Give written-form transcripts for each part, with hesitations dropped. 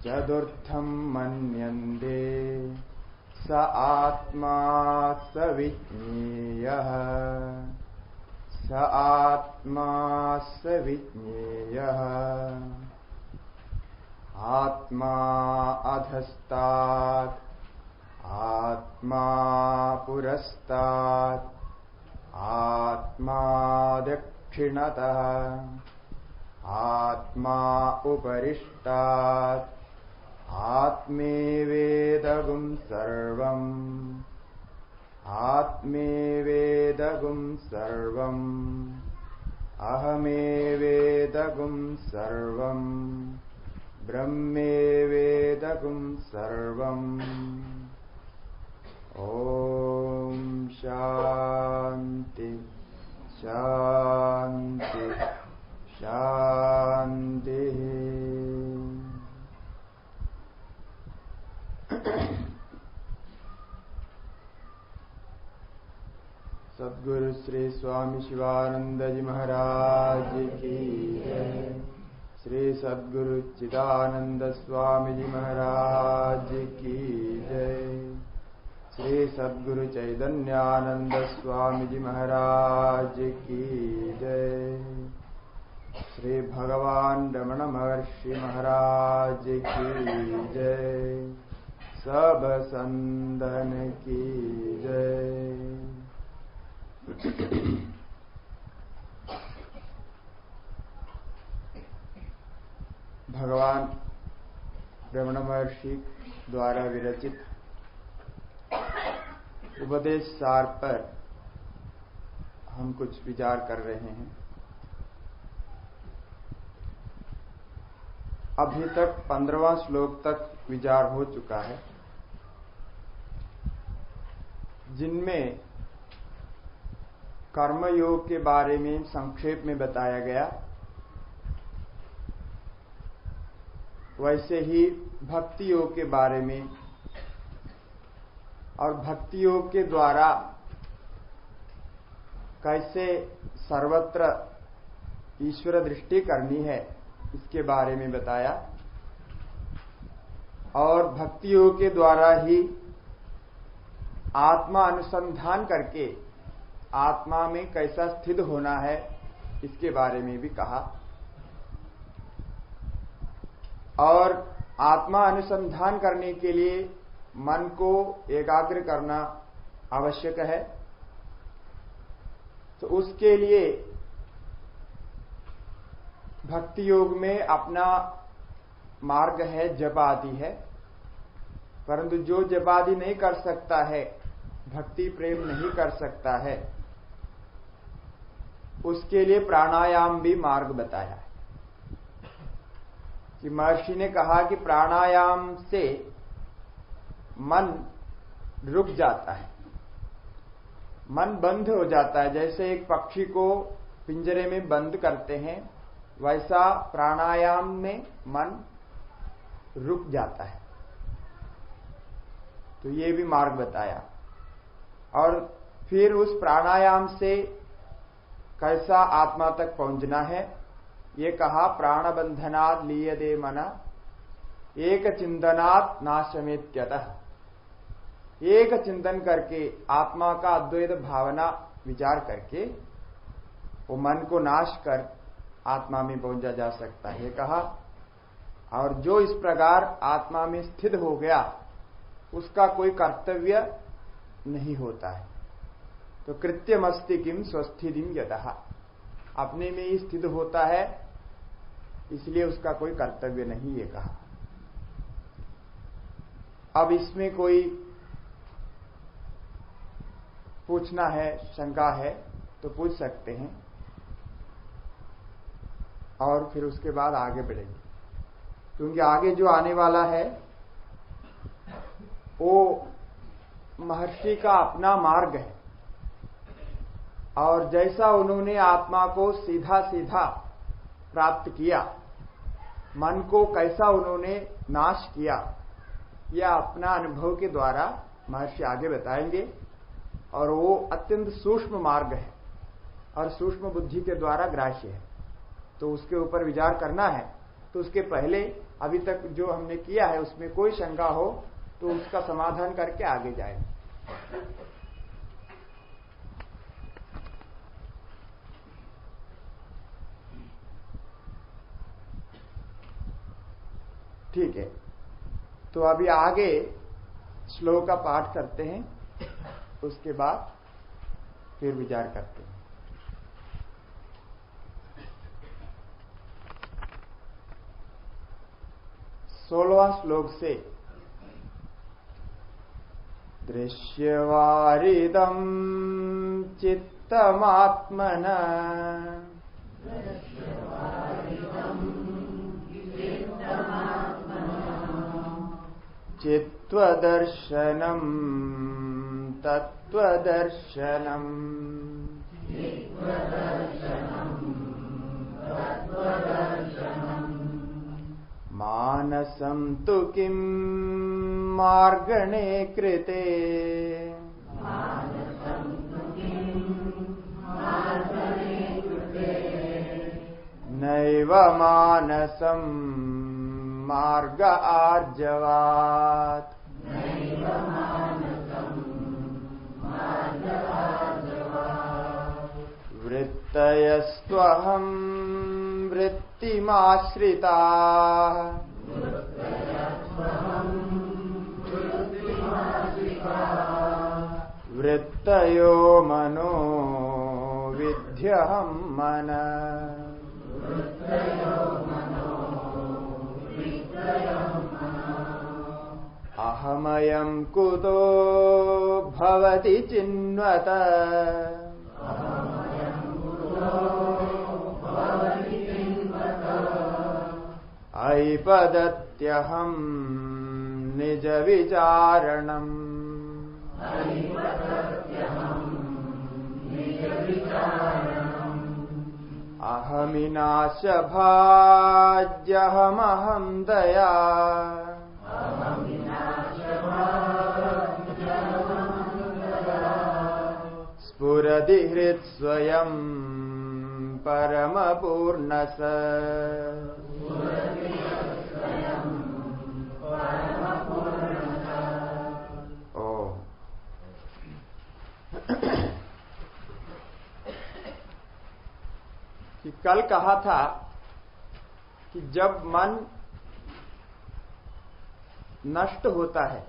चतुर्थं मन्यन्ते स आत्मा स विज्ञेयः स आत्मा स विज्ञेयः आत्मा अधस्तात् आत्मा पुरस्तात् आत्मा दक्षिणतः आत्मा उपरिष्टात् आत्मेवेदगुं सर्वम् आत्मेवेदगुं सर्वम् अहमेवेदगुं सर्वम् ब्रह्मेवेदगुं सर्वम्। ओम शांति शांति शांति। सद्गुरु श्री स्वामी शिवानंद जी महाराज की जय। श्री सद्गुरु चिदानंद स्वामी जी महाराज की जय। श्री सद्गुरु चैतन्यानंद स्वामी जी महाराज की जय। श्री भगवान रमण महर्षि महाराज की जय। सब संतन की जय। भगवान रमण महर्षि द्वारा विरचित उपदेश सार पर हम कुछ विचार कर रहे हैं। अभी तक 15वां श्लोक तक विचार हो चुका है, जिनमें कर्मयोग के बारे में संक्षेप में बताया गया वैसे ही भक्ति योग के बारे में और भक्ति योग के द्वारा कैसे सर्वत्र ईश्वर दृष्टि करनी है इसके बारे में बताया। और भक्ति योग के द्वारा ही आत्मा अनुसंधान करके आत्मा में कैसा स्थित होना है इसके बारे में भी कहा। और आत्मा अनुसंधान करने के लिए मन को एकाग्र करना आवश्यक है। तो उसके लिए भक्ति योग में अपना मार्ग है, जप आदि है। परंतु जो जप आदि नहीं कर सकता है, भक्ति प्रेम नहीं कर सकता है, उसके लिए प्राणायाम भी मार्ग बताया है। कि महर्षि ने कहा कि प्राणायाम से मन रुक जाता है, मन बंद हो जाता है। जैसे एक पक्षी को पिंजरे में बंद करते हैं, वैसा प्राणायाम में मन रुक जाता है। तो ये भी मार्ग बताया। और फिर उस प्राणायाम से कैसा आत्मा तक पहुंचना है ये कहा। प्राणबंधनात् लीयते मना एक चिंतनात् नाशमेत्यतः। एक चिंतन करके आत्मा का अद्वैत भावना विचार करके वो मन को नाश कर आत्मा में पहुंचा जा सकता है कहा। और जो इस प्रकार आत्मा में स्थित हो गया उसका कोई कर्तव्य नहीं होता है। तो कृत्यमस्ति किम स्वस्थितिम यतः, अपने में ही स्थित होता है, इसलिए उसका कोई कर्तव्य नहीं ये कहा। अब इसमें कोई पूछना है, शंका है तो पूछ सकते हैं और फिर उसके बाद आगे बढ़ेंगे। क्योंकि आगे जो आने वाला है वो महर्षि का अपना मार्ग है। और जैसा उन्होंने आत्मा को सीधा सीधा प्राप्त किया, मन को कैसा उन्होंने नाश किया, यह अपना अनुभव के द्वारा महर्षि आगे बताएंगे। और वो अत्यंत सूक्ष्म मार्ग है और सूक्ष्म बुद्धि के द्वारा ग्राह्य है, तो उसके ऊपर विचार करना है। तो उसके पहले अभी तक जो हमने किया है उसमें कोई शंका हो तो उसका समाधान करके आगे जाएंगे। ठीक है, तो अभी आगे श्लोक का पाठ करते हैं, उसके बाद फिर विचार करते हैं। सोलहवां श्लोक से दृश्यवारिदं चित्तमात्मन चित्वदर्शनं तत्वदर्शनं मानसं तु किं मार्गणे कृते नैव मानसं मार्ग आर्जवात्। वृत्तयस्त्वहं वृत्तिमाश्रिताः वृत्तयो मनो विध्यहं मनः। अहमयं कुतो भवति चिन्वत ऐपदत्यहं निज विचारणम्। अहमिनाशभाज्यहमहं दया स्फुरति हृत्स्वयं परमपूर्णस। कि कल कहा था कि जब मन नष्ट होता है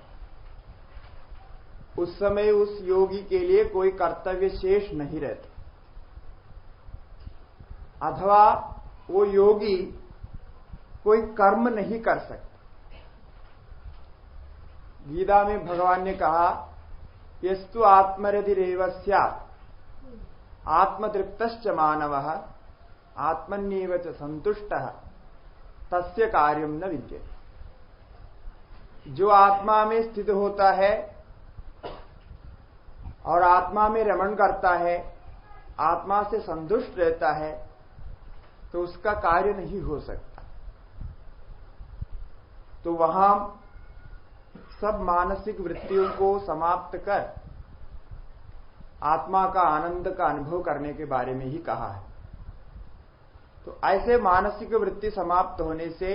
उस समय उस योगी के लिए कोई कर्तव्य शेष नहीं रहता, अथवा वो योगी कोई कर्म नहीं कर सकता। गीता में भगवान ने कहा यस्तु आत्मरतिरेव स्यात् आत्मतृप्तश्च मानवः आत्मन्येव च संतुष्टः तस्य कार्यम न विद्यते। जो आत्मा में स्थित होता है और आत्मा में रमण करता है, आत्मा से संतुष्ट रहता है, तो उसका कार्य नहीं हो सकता। तो वहां सब मानसिक वृत्तियों को समाप्त कर आत्मा का आनंद का अनुभव करने के बारे में ही कहा है। तो ऐसे मानसिक वृत्ति समाप्त होने से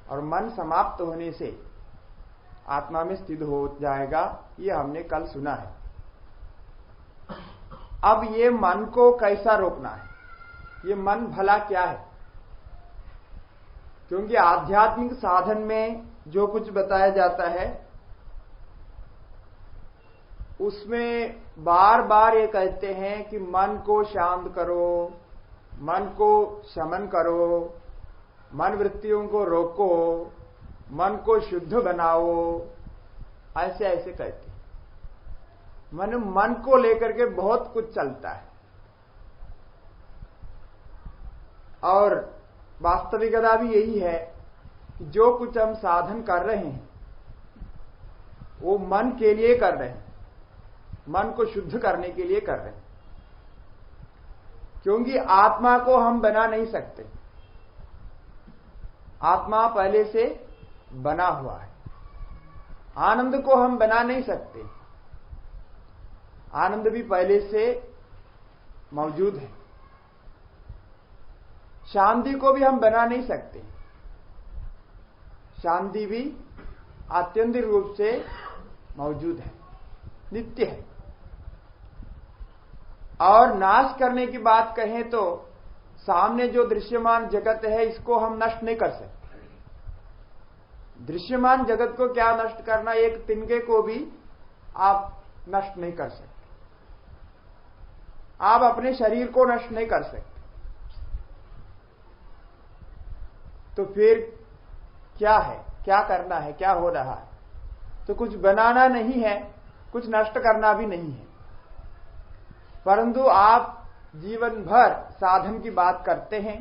और मन समाप्त होने से आत्मा में स्थित हो जाएगा, ये हमने कल सुना है। अब ये मन को कैसा रोकना है, ये मन भला क्या है? क्योंकि आध्यात्मिक साधन में जो कुछ बताया जाता है उसमें बार बार ये कहते हैं कि मन को शांत करो, मन को शमन करो, मन वृत्तियों को रोको, मन को शुद्ध बनाओ, ऐसे ऐसे कहते हैं। मन को लेकर के बहुत कुछ चलता है और वास्तविकता भी यही है कि जो कुछ हम साधन कर रहे हैं वो मन के लिए कर रहे हैं, मन को शुद्ध करने के लिए कर रहे हैं। क्योंकि आत्मा को हम बना नहीं सकते, आत्मा पहले से बना हुआ है। आनंद को हम बना नहीं सकते, आनंद भी पहले से मौजूद है। शांति को भी हम बना नहीं सकते, शांति भी आत्यंतिक रूप से मौजूद है, नित्य है। और नाश करने की बात कहें तो सामने जो दृश्यमान जगत है इसको हम नष्ट नहीं कर सकते। दृश्यमान जगत को क्या नष्ट करना, एक तिनके को भी आप नष्ट नहीं कर सकते, आप अपने शरीर को नष्ट नहीं कर सकते। तो फिर क्या है, क्या करना है, क्या हो रहा है? तो कुछ बनाना नहीं है, कुछ नष्ट करना भी नहीं है, परंतु आप जीवन भर साधन की बात करते हैं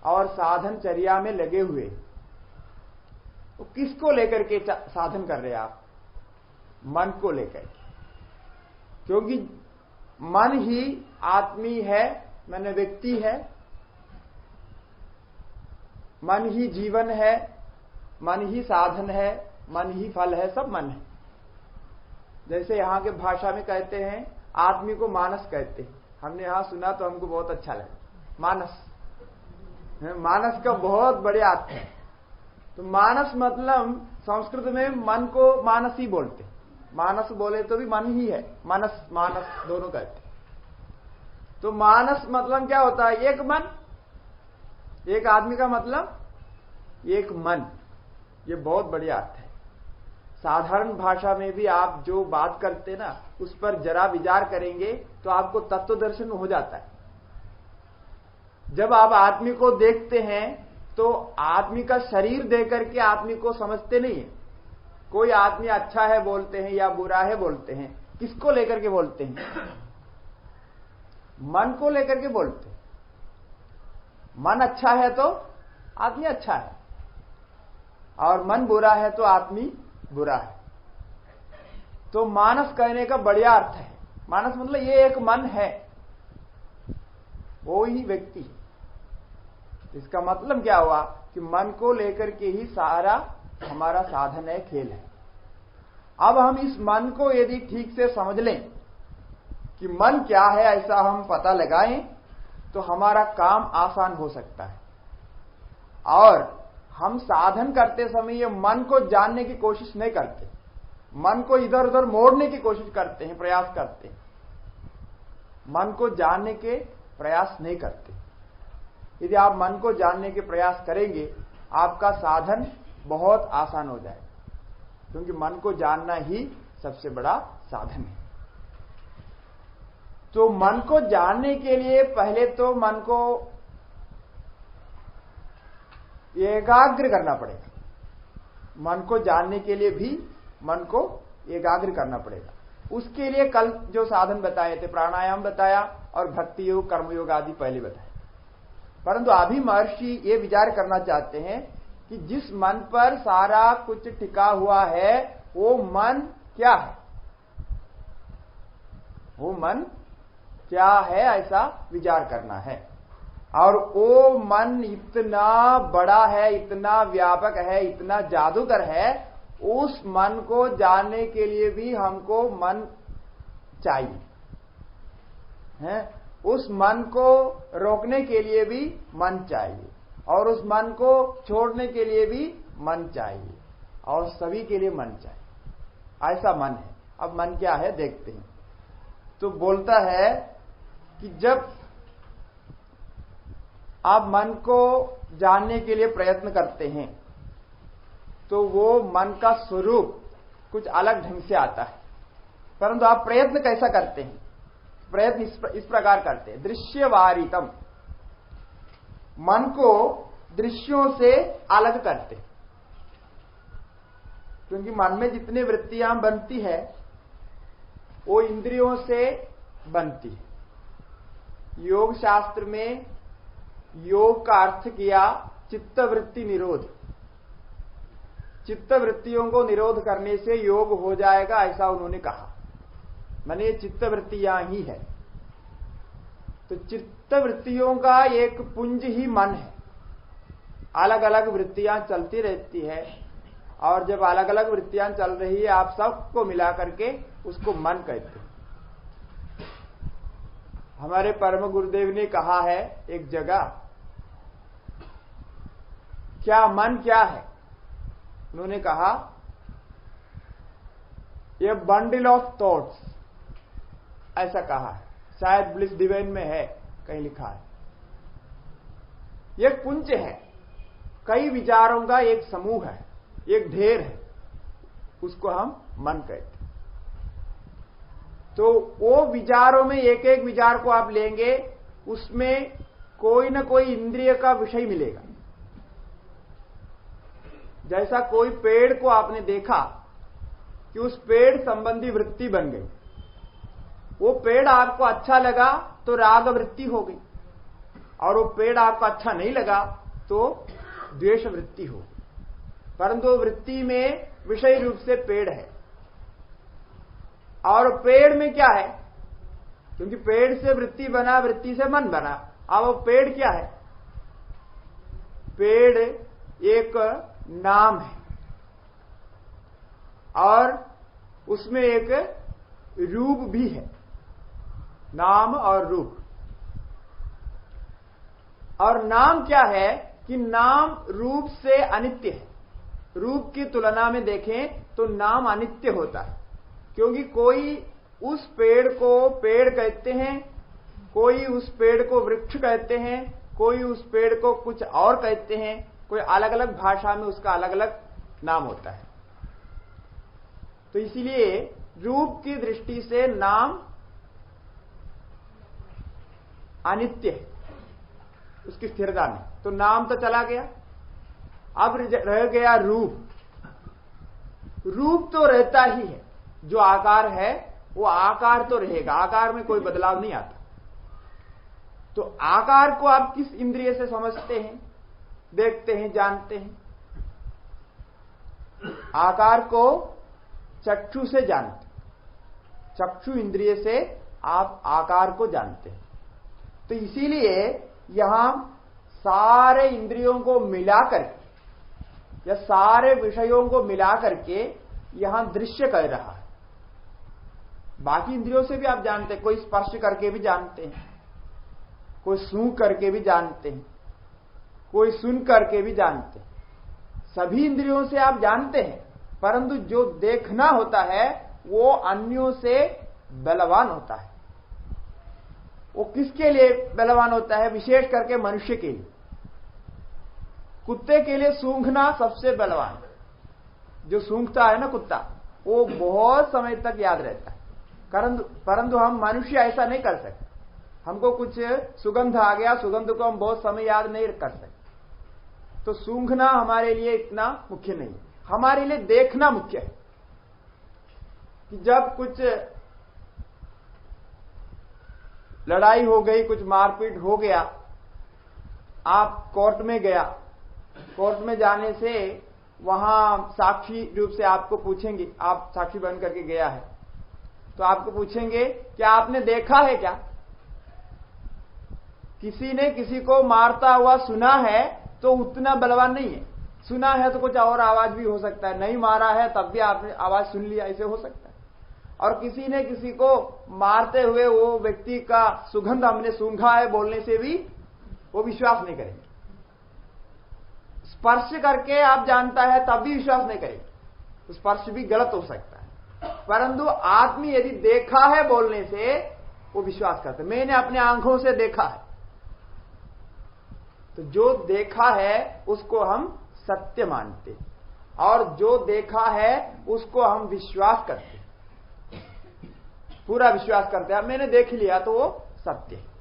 और साधन चर्या में लगे हुए। तो किसको लेकर के साधन कर रहे हैं आप? मन को लेकर के। क्योंकि मन ही आत्मी है, मन व्यक्ति है, मन ही जीवन है, मन ही साधन है, मन ही फल है, सब मन है। जैसे यहां के भाषा में कहते हैं आदमी को मानस कहते हैं, हमने यहां सुना तो हमको बहुत अच्छा लगा। मानस, मानस का बहुत बढ़िया अर्थ है। तो मानस मतलब संस्कृत में मन को मानस ही बोलते, मानस बोले तो भी मन ही है, मानस मानस दोनों कहते। तो मानस मतलब क्या होता है? एक मन, एक आदमी का मतलब एक मन। ये बहुत बढ़िया अर्थ है। साधारण भाषा में भी आप जो बात करते ना उस पर जरा विचार करेंगे तो आपको तत्व दर्शन हो जाता है। जब आप आदमी को देखते हैं तो आदमी का शरीर देख करके आदमी को समझते नहीं है। कोई आदमी अच्छा है बोलते हैं या बुरा है बोलते हैं, किसको लेकर के बोलते हैं? मन को लेकर के बोलते हैं। मन अच्छा है तो आदमी अच्छा है और मन बुरा है तो आदमी बुरा है। तो मानस कहने का बढ़िया अर्थ है। मानस मतलब ये एक मन है, वो ही व्यक्ति है। इसका मतलब क्या हुआ कि मन को लेकर के ही सारा हमारा साधन है, खेल है। अब हम इस मन को यदि ठीक से समझ लें कि मन क्या है, ऐसा हम पता लगाएं, तो हमारा काम आसान हो सकता है। और हम साधन करते समय ये मन को जानने की कोशिश नहीं करते, मन को इधर उधर मोड़ने की कोशिश करते हैं, प्रयास करते हैं, मन को जानने के प्रयास नहीं करते। यदि आप मन को जानने के प्रयास करेंगे, आपका साधन बहुत आसान हो जाएगा, क्योंकि मन को जानना ही सबसे बड़ा साधन है। तो मन को जानने के लिए पहले तो मन को एकाग्र करना पड़ेगा। मन को जानने के लिए भी मन को एकाग्र करना पड़ेगा। उसके लिए कल जो साधन बताए थे, प्राणायाम बताया और भक्ति योग, कर्मयोग आदि पहले बताए। परंतु अभी महर्षि ये विचार करना चाहते हैं कि जिस मन पर सारा कुछ टिका हुआ है, वो मन क्या है, वो मन क्या है, ऐसा विचार करना है। और वो मन इतना बड़ा है, इतना व्यापक है, इतना जादूगर है, उस मन को जानने के लिए भी हमको मन चाहिए है। उस मन को रोकने के लिए भी मन चाहिए, और उस मन को छोड़ने के लिए भी मन चाहिए, और सभी के लिए मन चाहिए। ऐसा मन है। अब मन क्या है देखते हैं। तो बोलता है कि जब आप मन को जानने के लिए प्रयत्न करते हैं, तो वो मन का स्वरूप कुछ अलग ढंग से आता है। परंतु आप प्रयत्न कैसा करते हैं? प्रयत्न इस प्रकार करते हैं, दृश्यवारितम, मन को दृश्यों से अलग करते। क्योंकि मन में जितनी वृत्तियां बनती है वो इंद्रियों से बनती है। योग शास्त्र में योग का अर्थ किया चित्तवृत्ति निरोध। चित्तवृत्तियों को निरोध करने से योग हो जाएगा, ऐसा उन्होंने कहा। माने ये चित्तवृत्तियां ही है। तो चित्तवृत्तियों का एक पुंज ही मन है। अलग अलग वृत्तियां चलती रहती है, और जब अलग अलग वृत्तियां चल रही है, आप सबको मिला करके उसको मन कहते हैं। हमारे परम गुरुदेव ने कहा है एक जगह, क्या मन क्या है? उन्होंने कहा ये बंडल ऑफ थॉट्स, ऐसा कहा है। शायद ब्लिस डिवाइन में है, कहीं लिखा है। एक पुंज है, कई विचारों का एक समूह है, एक ढेर है, उसको हम मन कहते हैं। तो वो विचारों में एक एक विचार को आप लेंगे, उसमें कोई ना कोई इंद्रिय का विषय मिलेगा। जैसा कोई पेड़ को आपने देखा कि उस पेड़ संबंधी वृत्ति बन गई, वो पेड़ आपको अच्छा लगा तो राग वृत्ति हो गई, और वो पेड़ आपको अच्छा नहीं लगा तो द्वेष वृत्ति हो गई। परंतु वृत्ति में विषय रूप से पेड़ है, और पेड़ में क्या है? क्योंकि पेड़ से वृत्ति बना, वृत्ति से मन बना। अब वो पेड़ क्या है? पेड़ एक नाम है, और उसमें एक रूप भी है, नाम और रूप। और नाम क्या है कि नाम रूप से अनित्य है। रूप की तुलना में देखें तो नाम अनित्य होता है, क्योंकि कोई उस पेड़ को पेड़ कहते हैं, कोई उस पेड़ को वृक्ष कहते हैं, कोई उस पेड़ को कुछ और कहते हैं, कोई अलग अलग भाषा में उसका अलग अलग नाम होता है। तो इसलिए रूप की दृष्टि से नाम अनित्य है, उसकी स्थिरता नहीं। तो नाम तो चला गया, अब रह गया रूप। रूप तो रहता ही है, जो आकार है वो आकार तो रहेगा, आकार में कोई बदलाव नहीं आता। तो आकार को आप किस इंद्रिय से समझते हैं, देखते हैं, जानते हैं? आकार को चक्षु से जानते, चक्षु इंद्रिय से आप आकार को जानते हैं। तो तो इसीलिए यहां सारे इंद्रियों को मिलाकर या सारे विषयों को मिलाकर के यहां दृश्य कह रहा है। बाकी इंद्रियों से भी आप जानते हैं, कोई स्पर्श करके भी जानते हैं, कोई सूंघ करके भी जानते हैं, कोई सुन करके भी जानते हैं, सभी इंद्रियों से आप जानते हैं। परंतु जो देखना होता है वो अन्यों से बलवान होता है। वो किसके लिए बलवान होता है? विशेष करके मनुष्य के लिए। कुत्ते के लिए सूंघना सबसे बलवान। जो सूंघता है ना कुत्ता, वो बहुत समय तक याद रहता है। परंतु हम मनुष्य ऐसा नहीं कर सकते। हमको कुछ सुगंध आ गया, सुगंध को हम बहुत समय याद नहीं कर सकते। तो सूंघना हमारे लिए इतना मुख्य नहीं है। हमारे लिए देखना मुख्य है कि जब कुछ लड़ाई हो गई, कुछ मारपीट हो गया, आप कोर्ट में गया, कोर्ट में जाने से वहां साक्षी रूप से आपको पूछेंगे, आप साक्षी बन करके गया है तो आपको पूछेंगे क्या आपने देखा है क्या? किसी ने किसी को मारता हुआ सुना है तो उतना बलवान नहीं है। सुना है तो कुछ और आवाज भी हो सकता है, नहीं मारा है तब भी आपने आवाज सुन लिया, ऐसे हो सकता है। और किसी ने किसी को मारते हुए वो व्यक्ति का सुगंध हमने सूंघा है बोलने से भी वो विश्वास नहीं करेंगे। स्पर्श करके आप जानता है तब भी विश्वास नहीं करेंगे, तो स्पर्श भी गलत हो सकता है। परंतु आदमी यदि देखा है बोलने से वो विश्वास करते, मैंने अपने आंखों से देखा है। तो जो देखा है उसको हम सत्य मानते और जो देखा है उसको हम विश्वास करते, पूरा विश्वास करते हैं। मैंने देख लिया तो वो सत्य है।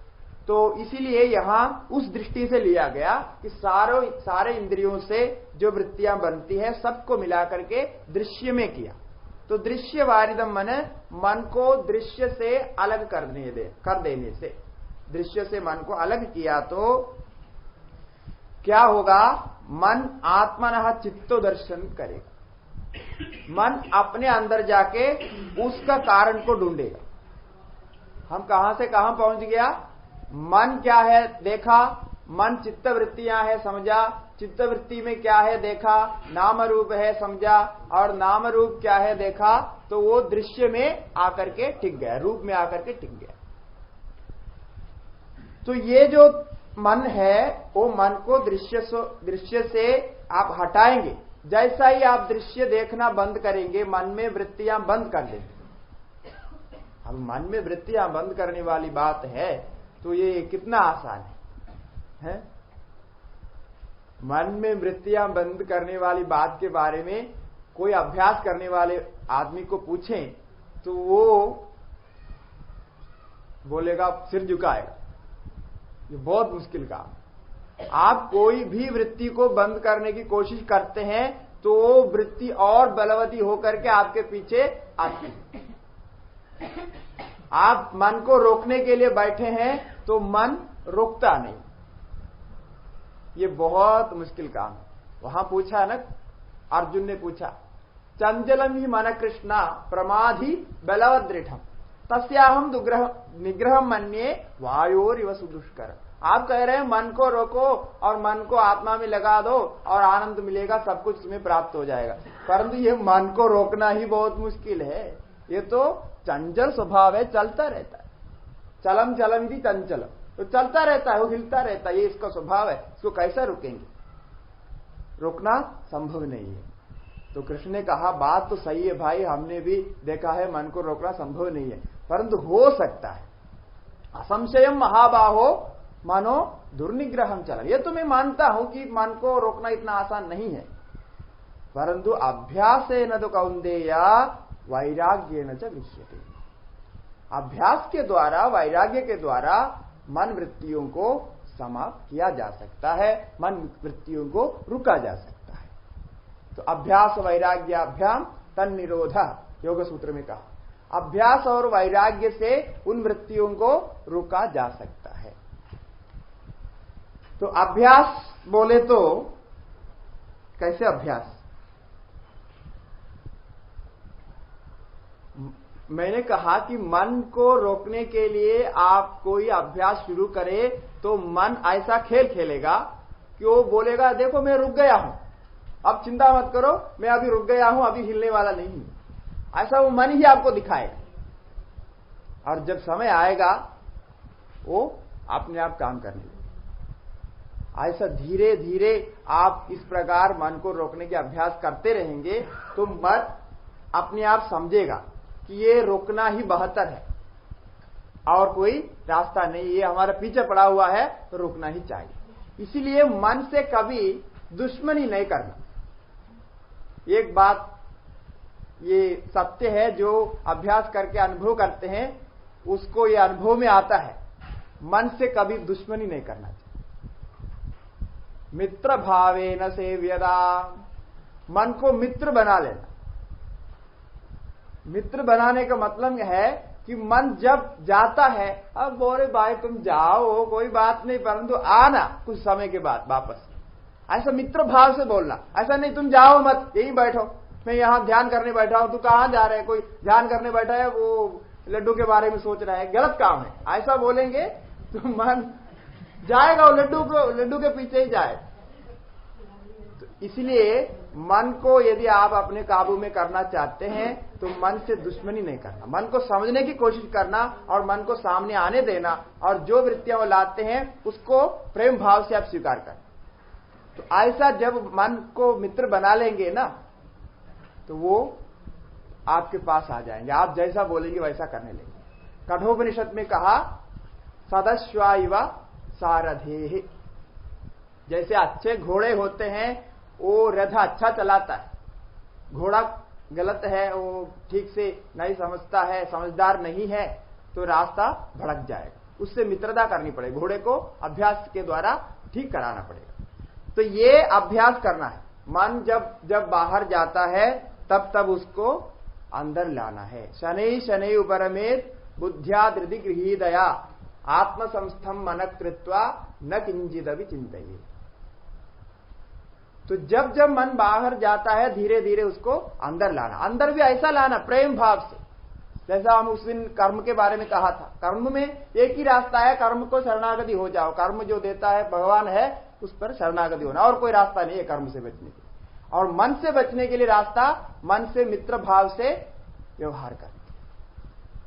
तो इसीलिए यहां उस दृष्टि से लिया गया कि सारे इंद्रियों से जो वृत्तियां बनती है सबको मिलाकर के दृश्य में किया। तो दृश्य वारिदम मन को दृश्य से अलग कर देने से, दृश्य से मन को अलग किया तो क्या होगा? मन आत्मनः चित्तो दर्शन करेगा। मन अपने अंदर जाके उसका कारण को ढूंढेगा। हम कहां से कहां पहुंच गया? मन क्या है देखा, मन चित्त वृत्तियां है समझा, चित्त वृत्ति में क्या है देखा, नाम रूप है समझा, और नाम रूप क्या है देखा, तो वो दृश्य में आकर के टिक गया, रूप में आकर के टिक गया। तो ये जो मन है वो मन को दृश्य से आप हटाएंगे। जैसा ही आप दृश्य देखना बंद करेंगे मन में वृत्तियां बंद कर देंगे। अब मन में वृत्तियां बंद करने वाली बात है तो ये कितना आसान है? मन में वृत्तियां बंद करने वाली बात के बारे में कोई अभ्यास करने वाले आदमी को पूछें तो वो बोलेगा, सिर झुकाएगा, ये बहुत मुश्किल काम। आप कोई भी वृत्ति को बंद करने की कोशिश करते हैं तो वो वृत्ति और बलवती होकर के आपके पीछे आती है। आप मन को रोकने के लिए बैठे हैं तो मन रुकता नहीं। ये बहुत मुश्किल काम है। वहां पूछा ना, अर्जुन ने पूछा, चंचलम ही मन कृष्णा प्रमाधि बलवद दृढ़ तस्याहम निग्रह मन्ये वायोरिव सुदुष्कर। आप कह रहे हैं मन को रोको और मन को आत्मा में लगा दो और आनंद मिलेगा, सब कुछ तुम्हें प्राप्त हो जाएगा। परंतु ये मन को रोकना ही बहुत मुश्किल है। ये तो चंचल स्वभाव है, चलता रहता है। चलम चलम भी चंचल, तो चलता रहता है, वो हिलता रहता है, ये इसका स्वभाव है। इसको कैसा रोकेंगे? रोकना संभव नहीं है। तो कृष्ण ने कहा, बात तो सही है भाई, हमने भी देखा है मन को रोकना संभव नहीं है, परंतु हो सकता है। असंशयम महाबाहो मानो दुर्निग्रहम चलम। ये तो मैं मानता हूं कि मन को रोकना इतना आसान नहीं है, परंतु अभ्यासेन तो कौन्तेय वैराग्येन च विष्यते। अभ्यास के द्वारा, वैराग्य के द्वारा मन वृत्तियों को समाप्त किया जा सकता है, मन वृत्तियों को रुका जा सकता है। तो अभ्यास वैराग्याभ्याम तन निरोध योग सूत्र में कहा, अभ्यास और वैराग्य से उन वृत्तियों को रुका जा सकता है। तो अभ्यास बोले तो कैसे अभ्यास? मैंने कहा कि मन को रोकने के लिए आप कोई अभ्यास शुरू करें तो मन ऐसा खेल खेलेगा कि वो बोलेगा देखो मैं रुक गया हूं, अब चिंता मत करो, मैं अभी रुक गया हूं, अभी हिलने वाला नहीं हूं। ऐसा वो मन ही आपको दिखाएगा और जब समय आएगा वो अपने आप काम करने लगेगा। ऐसा धीरे धीरे आप इस प्रकार मन को रोकने के अभ्यास करते रहेंगे तो मन अपने आप समझेगा कि ये रोकना ही बेहतर है और कोई रास्ता नहीं, ये हमारा पीछे पड़ा हुआ है तो रोकना ही चाहिए। इसीलिए मन से कभी दुश्मनी नहीं करना। एक बात ये सत्य है, जो अभ्यास करके अनुभव करते हैं उसको ये अनुभव में आता है, मन से कभी दुश्मनी नहीं करना चाहिए। मित्र भावेन सेव्यदा, मन को मित्र बना लेना। मित्र बनाने का मतलब है कि मन जब जाता है, अब बोले भाई तुम जाओ कोई बात नहीं, परंतु आना कुछ समय के बाद वापस, ऐसा मित्र भाव से बोलना। ऐसा नहीं तुम जाओ मत, यही बैठो, मैं यहां ध्यान करने बैठा हूं, तू कहां जा रहे है, कोई ध्यान करने बैठा है वो लड्डू के बारे में सोच रहा है, गलत काम है। ऐसा बोलेंगे तो मन जाएगा, वो लड्डू के पीछे ही जाए। तो इसलिए मन को यदि आप अपने काबू में करना चाहते हैं तो मन से दुश्मनी नहीं करना, मन को समझने की कोशिश करना और मन को सामने आने देना, और जो वृत्तियां वो लाते हैं उसको प्रेम भाव से आप स्वीकार करना। तो ऐसा जब मन को मित्र बना लेंगे ना तो वो आपके पास आ जाएंगे, आप जैसा बोलेंगे वैसा करने लगेंगे। कठोपनिषद में कहा सदस्वा इव सारथेः, जैसे अच्छे घोड़े होते हैं वो रथ अच्छा चलाता है, घोड़ा गलत है, वो ठीक से नहीं समझता है, समझदार नहीं है तो रास्ता भड़क जाएगा, उससे मित्रता करनी पड़ेगी, घोड़े को अभ्यास के द्वारा ठीक कराना पड़ेगा। तो ये अभ्यास करना है। मन जब जब बाहर जाता है तब तब उसको अंदर लाना है। शनै शनै उपरमेत बुद्ध्या धृति गृहीतया आत्मसंस्थम मन कृत्वा न किंचिदपि चिंतये। तो जब जब मन बाहर जाता है धीरे धीरे उसको अंदर लाना, अंदर भी ऐसा लाना प्रेम भाव से, जैसा हम उस दिन कर्म के बारे में कहा था। कर्म में एक ही रास्ता है, कर्म को शरणागति हो जाओ, कर्म जो देता है भगवान है उस पर शरणागति होना, और कोई रास्ता नहीं है कर्म से बचने के लिए। और मन से बचने के लिए रास्ता मन से मित्र भाव से व्यवहार करना।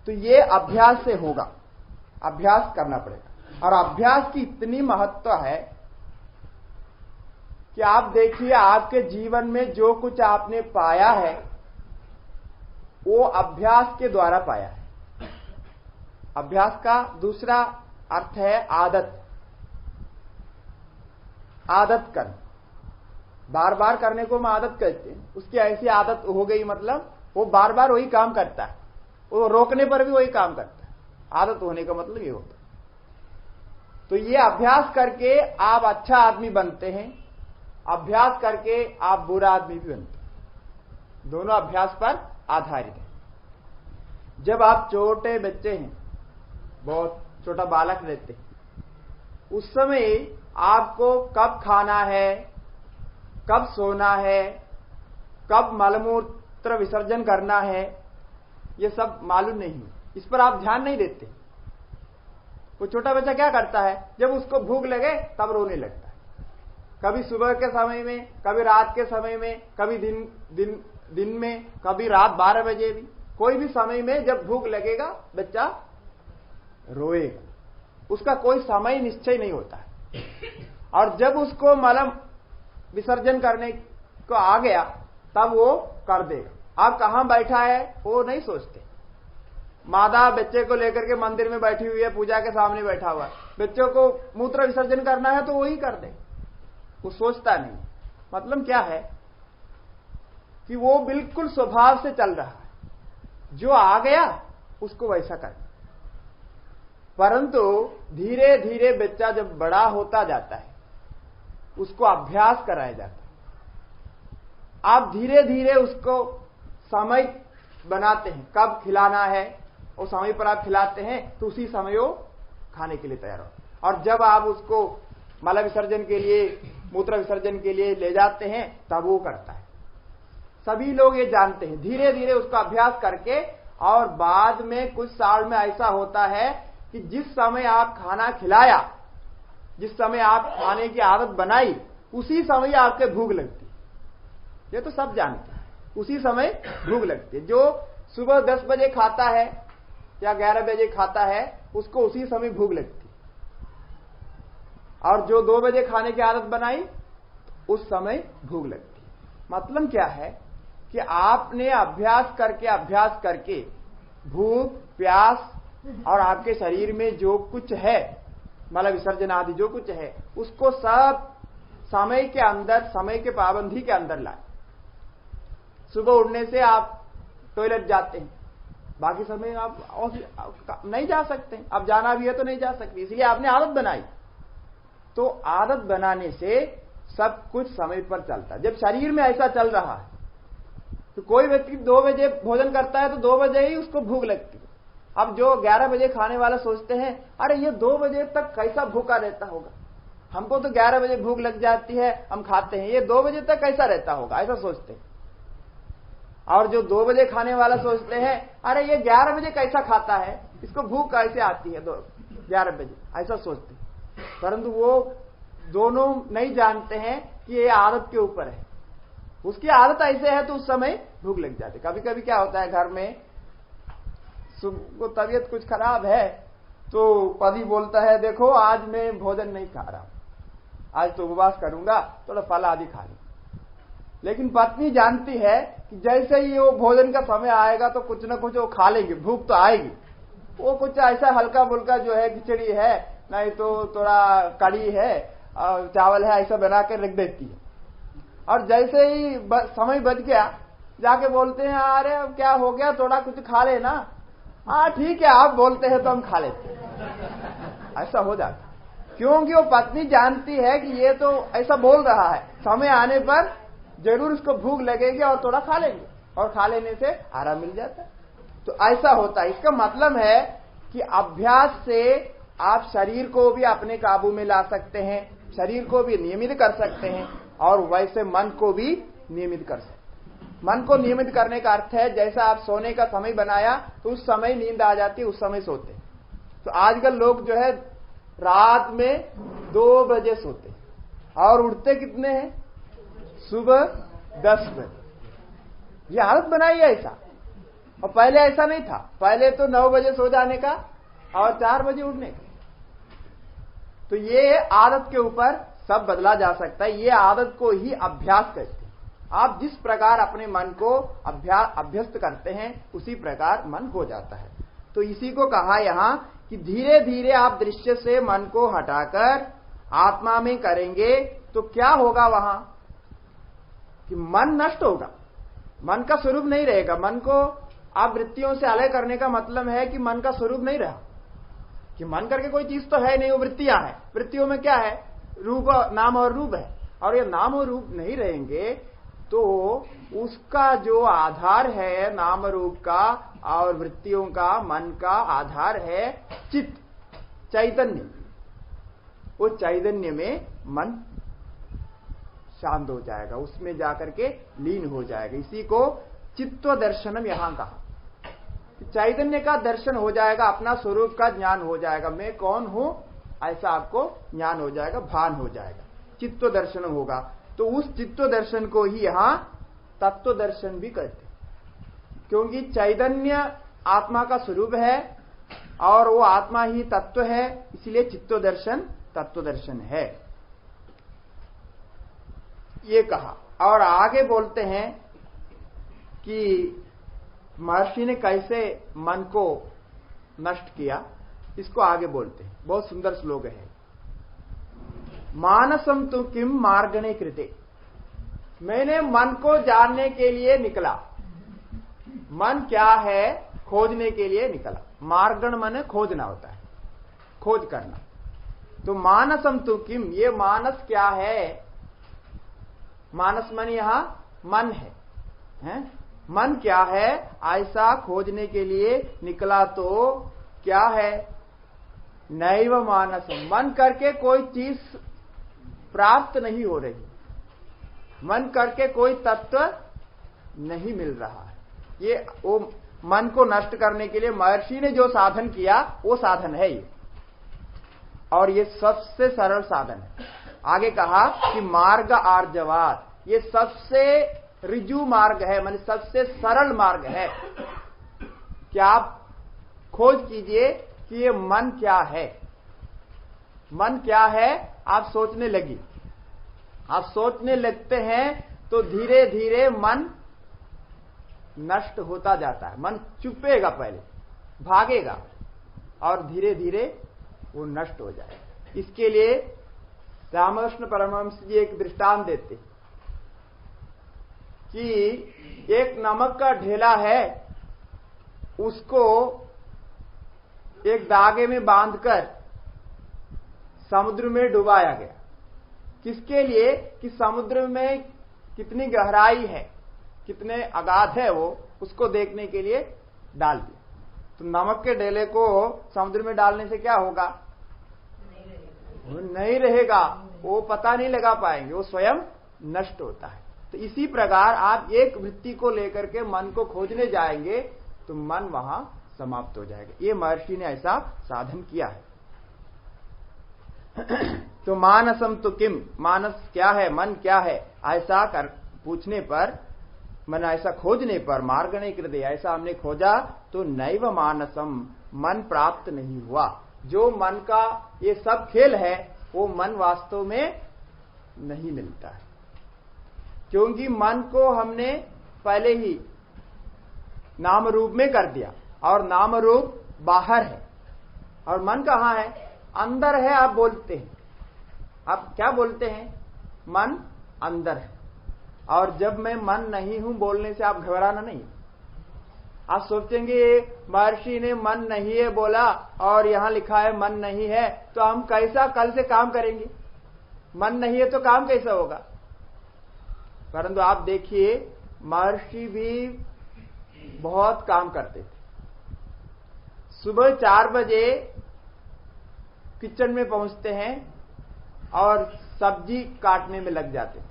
तो ये अभ्यास से होगा, अभ्यास करना पड़ेगा। और अभ्यास की इतनी महत्व है कि आप देखिए आपके जीवन में जो कुछ आपने पाया है वो अभ्यास के द्वारा पाया है। अभ्यास का दूसरा अर्थ है आदत। आदत कर, बार बार करने को हम आदत कहते हैं। उसकी ऐसी आदत हो गई मतलब वो बार बार वही काम करता है, वो रोकने पर भी वही काम करता है। आदत होने का मतलब ये होता है। तो ये अभ्यास करके आप अच्छा आदमी बनते हैं, अभ्यास करके आप बुरा आदमी भी बनते हैं। दोनों अभ्यास पर आधारित है। जब आप छोटे बच्चे हैं, बहुत छोटा बालक रहते हैं, उस समय आपको कब खाना है, कब सोना है, कब मलमूत्र विसर्जन करना है, ये सब मालूम नहीं है। इस पर आप ध्यान नहीं देते। वो छोटा बच्चा क्या करता है, जब उसको भूख लगे तब रोने लगता है। कभी सुबह के समय में, कभी रात के समय में, कभी दिन में, कभी रात 12 बजे भी, कोई भी समय में जब भूख लगेगा बच्चा रोएगा। उसका कोई समय निश्चय नहीं होता है। और जब उसको मलम विसर्जन करने को आ गया तब वो कर देगा। आप कहां बैठा है वो नहीं सोचते। मादा बच्चे को लेकर के मंदिर में बैठी हुई है, पूजा के सामने बैठा हुआ है, बच्चों को मूत्र विसर्जन करना है तो वही कर दे, वो सोचता नहीं। मतलब क्या है कि वो बिल्कुल स्वभाव से चल रहा है, जो आ गया उसको वैसा कर। परंतु धीरे धीरे बच्चा जब बड़ा होता जाता है उसको अभ्यास कराया जाता है। आप धीरे धीरे उसको समय बनाते हैं, कब खिलाना है वो समय पर आप खिलाते हैं तो उसी समय वो खाने के लिए तैयार हो। और जब आप उसको मल विसर्जन के लिए, मूत्र विसर्जन के लिए ले जाते हैं तब वो करता है। सभी लोग ये जानते हैं। धीरे धीरे उसका अभ्यास करके और बाद में कुछ साल में ऐसा होता है कि जिस समय आप खाना खिलाया, जिस समय आप खाने की आदत बनाई, उसी समय आपके भूख लगती। ये तो सब जानते हैं, उसी समय भूख लगती है। जो सुबह 10 बजे खाता है या 11 बजे खाता है, उसको उसी समय भूख लगती। और जो 2 बजे खाने की आदत बनाई, उस समय भूख लगती। मतलब क्या है कि आपने अभ्यास करके भूख, प्यास और आपके शरीर में जो कुछ है, मल विसर्जन आदि जो कुछ है, उसको सब समय के अंदर, समय के पाबंदी के अंदर लाए। सुबह उठने से आप टॉयलेट जाते हैं, बाकी समय आप नहीं जा सकते। अब जाना भी है तो नहीं जा सकते, इसलिए आपने आदत बनाई। तो आदत बनाने से सब कुछ समय पर चलता है। जब शरीर में ऐसा चल रहा है तो कोई व्यक्ति 2 बजे भोजन करता है तो 2 बजे ही उसको भूख लगती है। अब जो 11 बजे खाने वाला सोचते हैं, अरे ये 2 बजे तक कैसा भूखा रहता होगा, हमको तो 11 बजे भूख लग जाती है, हम खाते हैं, ये 2 बजे तक कैसा रहता होगा, ऐसा सोचते हैं। और जो 2 बजे खाने वाला सोचते हैं, अरे ये 11 बजे कैसा खाता है, इसको भूख कैसे आती है 11 बजे, ऐसा सोचते हैं। परंतु वो दोनों नहीं जानते हैं कि ये आदत के ऊपर है। उसकी आदत ऐसे है तो उस समय भूख लग जाती। कभी कभी क्या होता है, घर में को तबीयत कुछ खराब है तो पति बोलता है, देखो आज मैं भोजन नहीं खा रहा, आज तो उपवास करूंगा, थोड़ा फल आदि खा लूं। लेकिन पत्नी जानती है कि जैसे ही वो भोजन का समय आएगा तो कुछ न कुछ वो खा लेंगे, भूख तो आएगी। वो कुछ ऐसा हल्का फुल्का जो है, खिचड़ी है, नहीं तो थोड़ा कड़ी है, चावल है, ऐसा बना के रख देती है। और जैसे ही समय बच गया, जाके बोलते हैं, अरे अब क्या हो गया, थोड़ा कुछ खा लेना। हाँ ठीक है, आप बोलते हैं तो हम खा लेते हैं। ऐसा हो जाता, क्योंकि वो पत्नी जानती है कि ये तो ऐसा बोल रहा है, समय आने पर जरूर उसको भूख लगेगी और थोड़ा खा लेंगे, और खा लेने से आराम मिल जाता है। तो ऐसा होता है। इसका मतलब है कि अभ्यास से आप शरीर को भी अपने काबू में ला सकते हैं, शरीर को भी नियमित कर सकते हैं, और वैसे मन को भी नियमित कर सकते हैं। मन को नियमित करने का अर्थ है, जैसा आप सोने का समय बनाया तो उस समय नींद आ जाती है, उस समय सोते हैं। तो आजकल लोग जो है रात में 2 बजे सोते हैं और उठते कितने हैं, सुबह 10 बजे। ये आदत बनाई है ऐसा, और पहले ऐसा नहीं था। पहले तो 9 बजे सो जाने का और 4 बजे उठने का। तो ये आदत के ऊपर सब बदला जा सकता है। ये आदत को ही अभ्यास कहते हैं। आप जिस प्रकार अपने मन को अभ्यस्त करते हैं, उसी प्रकार मन हो जाता है। तो इसी को कहा यहां कि धीरे धीरे आप दृश्य से मन को हटाकर आत्मा में करेंगे तो क्या होगा वहां, कि मन नष्ट होगा, मन का स्वरूप नहीं रहेगा। मन को आप वृत्तियों से अलग करने का मतलब है कि मन का स्वरूप नहीं रहा, कि मन करके कोई चीज तो है नहीं, वो वृत्तियां हैं। वृत्तियों में क्या है, रूप, नाम और रूप है। और ये नाम और रूप नहीं रहेंगे तो उसका जो आधार है नाम रूप का और वृत्तियों का, मन का आधार है चित्त, चैतन्य। वो चैतन्य में मन शांत हो जाएगा, उसमें जाकर के लीन हो जाएगा। इसी को चित्त दर्शनम यहां कहा। चैतन्य का दर्शन हो जाएगा, अपना स्वरूप का ज्ञान हो जाएगा, मैं कौन हूं ऐसा आपको ज्ञान हो जाएगा, भान हो जाएगा, चित्त दर्शन होगा। तो उस चित्त दर्शन को ही यहां तत्व दर्शन भी कहते हैं, क्योंकि चैतन्य आत्मा का स्वरूप है और वो आत्मा ही तत्व है, इसलिए चित्त दर्शन तत्व दर्शन है, ये कहा। और आगे बोलते हैं कि महर्षि ने कैसे मन को नष्ट किया, इसको आगे बोलते हैं। बहुत सुंदर श्लोक है। मानसम तु किम मार्गणे कृते, मैंने मन को जानने के लिए निकला। मन क्या है खोजने के लिए निकला। मार्गण मन खोजना होता है, खोज करना। तो मानसम तु किम, ये मानस क्या है, मानस मन यहां मन है? मन क्या है ऐसा खोजने के लिए निकला। तो क्या है, नैव मानसम, मन करके कोई चीज प्राप्त नहीं हो रही, मन करके कोई तत्व नहीं मिल रहा है। ये वो मन को नष्ट करने के लिए महर्षि ने जो साधन किया वो साधन है ये, और ये सबसे सरल साधन है। आगे कहा कि मार्ग आर्जवात, ये सबसे ऋजु मार्ग है, माने सबसे सरल मार्ग है कि आप खोज कीजिए कि ये मन क्या है। मन क्या है आप सोचने लगी, आप सोचने लगते हैं तो धीरे धीरे मन नष्ट होता जाता है। मन चुपेगा, पहले भागेगा और धीरे धीरे वो नष्ट हो जाएगा। इसके लिए रामकृष्ण परमहंस जी एक दृष्टांत देते कि एक नमक का ढेला है, उसको एक धागे में बांधकर समुद्र में डुबाया गया। किसके लिए? कि समुद्र में कितनी गहराई है, कितने अगाध है वो, उसको देखने के लिए डाल दिया। तो नमक के ढेले को समुद्र में डालने से क्या होगा? वो नहीं रहेगा, वो पता नहीं लगा पाएंगे, वो स्वयं नष्ट होता है। तो इसी प्रकार आप एक वृत्ति को लेकर के मन को खोजने जाएंगे तो मन वहां समाप्त हो जाएगा। ये महर्षि ने ऐसा साधन किया है। तो मानसम तो किम, मानस क्या है, मन क्या है, ऐसा कर पूछने पर, मन ऐसा खोजने पर, मार्ग नहीं कृते, ऐसा हमने खोजा तो नैव मानसम, मन प्राप्त नहीं हुआ। जो मन का ये सब खेल है वो मन वास्तव में नहीं मिलता है, क्योंकि मन को हमने पहले ही नाम रूप में कर दिया और नाम रूप बाहर है और मन कहाँ है? अंदर है। आप बोलते हैं, आप क्या बोलते हैं? मन अंदर है। और जब मैं मन नहीं हूं बोलने से आप घबराना नहीं। आप सोचेंगे महर्षि ने मन नहीं है बोला और यहां लिखा है मन नहीं है, तो हम कैसा कल से काम करेंगे? मन नहीं है तो काम कैसा होगा? परंतु आप देखिए महर्षि भी बहुत काम करते थे। सुबह 4 बजे किचन में पहुंचते हैं और सब्जी काटने में लग जाते थे,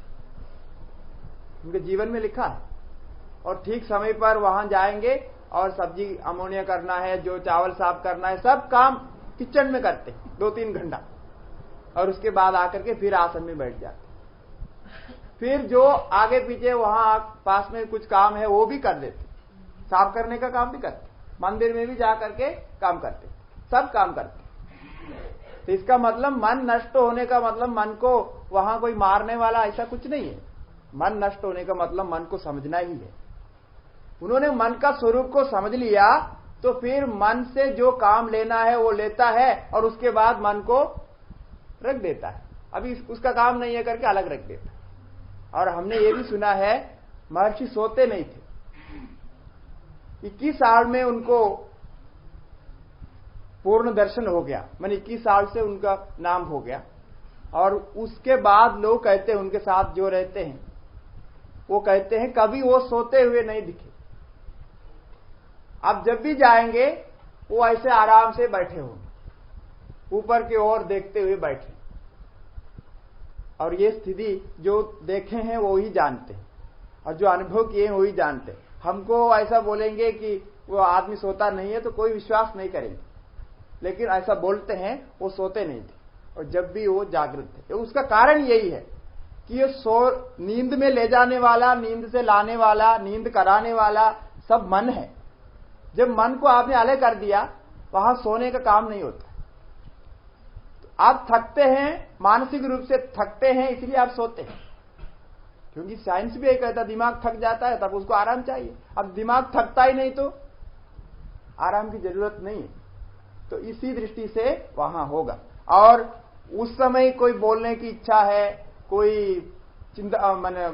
उनके जीवन में लिखा है। और ठीक समय पर वहां जाएंगे और सब्जी अमोनिया करना है, जो चावल साफ करना है, सब काम किचन में करते 2-3 घंटा, और उसके बाद आकर के फिर आसन में बैठ जाते। फिर जो आगे पीछे वहां पास में कुछ काम है वो भी कर देते, साफ करने का काम भी करते, मंदिर में भी जा करके काम करते, सब काम करते। तो इसका मतलब मन नष्ट होने का मतलब मन को वहां कोई मारने वाला ऐसा कुछ नहीं है। मन नष्ट होने का मतलब मन को समझना ही है। उन्होंने मन का स्वरूप को समझ लिया तो फिर मन से जो काम लेना है वो लेता है और उसके बाद मन को रख देता है। अभी उसका काम नहीं है करके अलग रख देता है। और हमने ये भी सुना है महर्षि सोते नहीं थे। 21 साल में उनको पूर्ण दर्शन हो गया, मैंने 21 साल से उनका नाम हो गया। और उसके बाद लोग कहते हैं, उनके साथ जो रहते हैं वो कहते हैं कभी वो सोते हुए नहीं दिखे। आप जब भी जाएंगे वो ऐसे आराम से बैठे होंगे, ऊपर की ओर देखते हुए बैठे। और ये स्थिति जो देखे हैं वो ही जानते हैं और जो अनुभव किए हैं वो ही जानते हैं। हमको ऐसा बोलेंगे कि वो आदमी सोता नहीं है तो कोई विश्वास नहीं करेंगे, लेकिन ऐसा बोलते हैं वो सोते नहीं थे और जब भी वो जागृत थे। उसका कारण यही है कि ये नींद में ले जाने वाला, नींद से लाने वाला, नींद कराने वाला सब मन है। जब मन को आपने अलग कर दिया वहां सोने का काम नहीं होता। तो आप थकते हैं, मानसिक रूप से थकते हैं, इसलिए आप सोते हैं। क्योंकि साइंस भी ये कहता है दिमाग थक जाता है तब उसको आराम चाहिए। अब दिमाग थकता ही नहीं तो आराम की जरूरत नहीं है। तो इसी दृष्टि से वहां होगा। और उस समय कोई बोलने की इच्छा है, कोई चिंता माने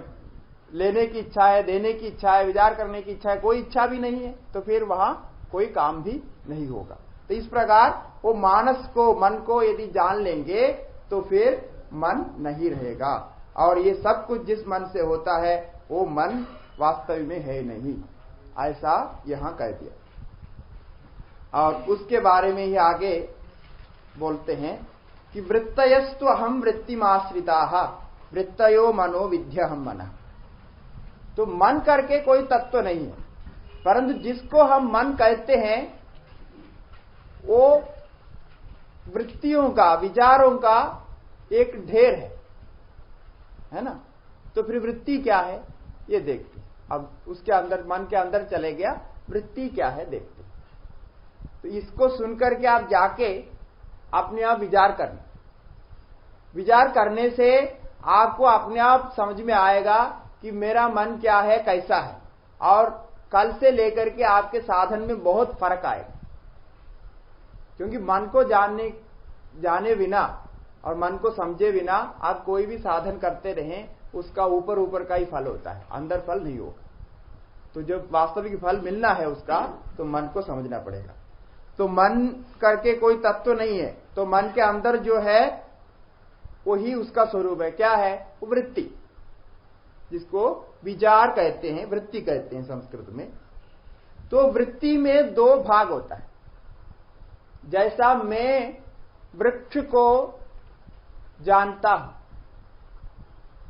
लेने की इच्छा है, देने की इच्छा है, विचार करने की इच्छा है, कोई इच्छा भी नहीं है तो फिर वहां कोई काम भी नहीं होगा। तो इस प्रकार वो मानस को, मन को यदि जान लेंगे तो फिर मन नहीं रहेगा। और ये सब कुछ जिस मन से होता है वो मन वास्तव में है नहीं, ऐसा यहां कह दिया। और उसके बारे में ही आगे बोलते हैं कि वृत्तयस्तु हम वृत्तिमाश्रिताः वृत्तयो मनो विद्यहम मन। तो मन करके कोई तत्व नहीं है, परंतु जिसको हम मन कहते हैं वो वृत्तियों का, विचारों का एक ढेर है ना। तो फिर वृत्ति क्या है ये देखते। अब उसके अंदर, मन के अंदर चले गया, वृत्ति क्या है देखते। तो इसको सुनकर के आप जाके अपने आप विचार करना। विचार करने से आपको अपने आप समझ में आएगा कि मेरा मन क्या है, कैसा है, और कल से लेकर के आपके साधन में बहुत फर्क आएगा। क्योंकि मन को जाने बिना और मन को समझे बिना आप कोई भी साधन करते रहें, उसका ऊपर ऊपर का ही फल होता है, अंदर फल नहीं होगा। तो जब वास्तविक फल मिलना है उसका, तो मन को समझना पड़ेगा। तो मन करके कोई तत्व नहीं है, तो मन के अंदर जो है वही उसका स्वरूप है। क्या है वो? वृत्ति, जिसको विचार कहते हैं, वृत्ति कहते हैं संस्कृत में। तो वृत्ति में दो भाग होता है। जैसा मैं वृक्ष को जानता हूं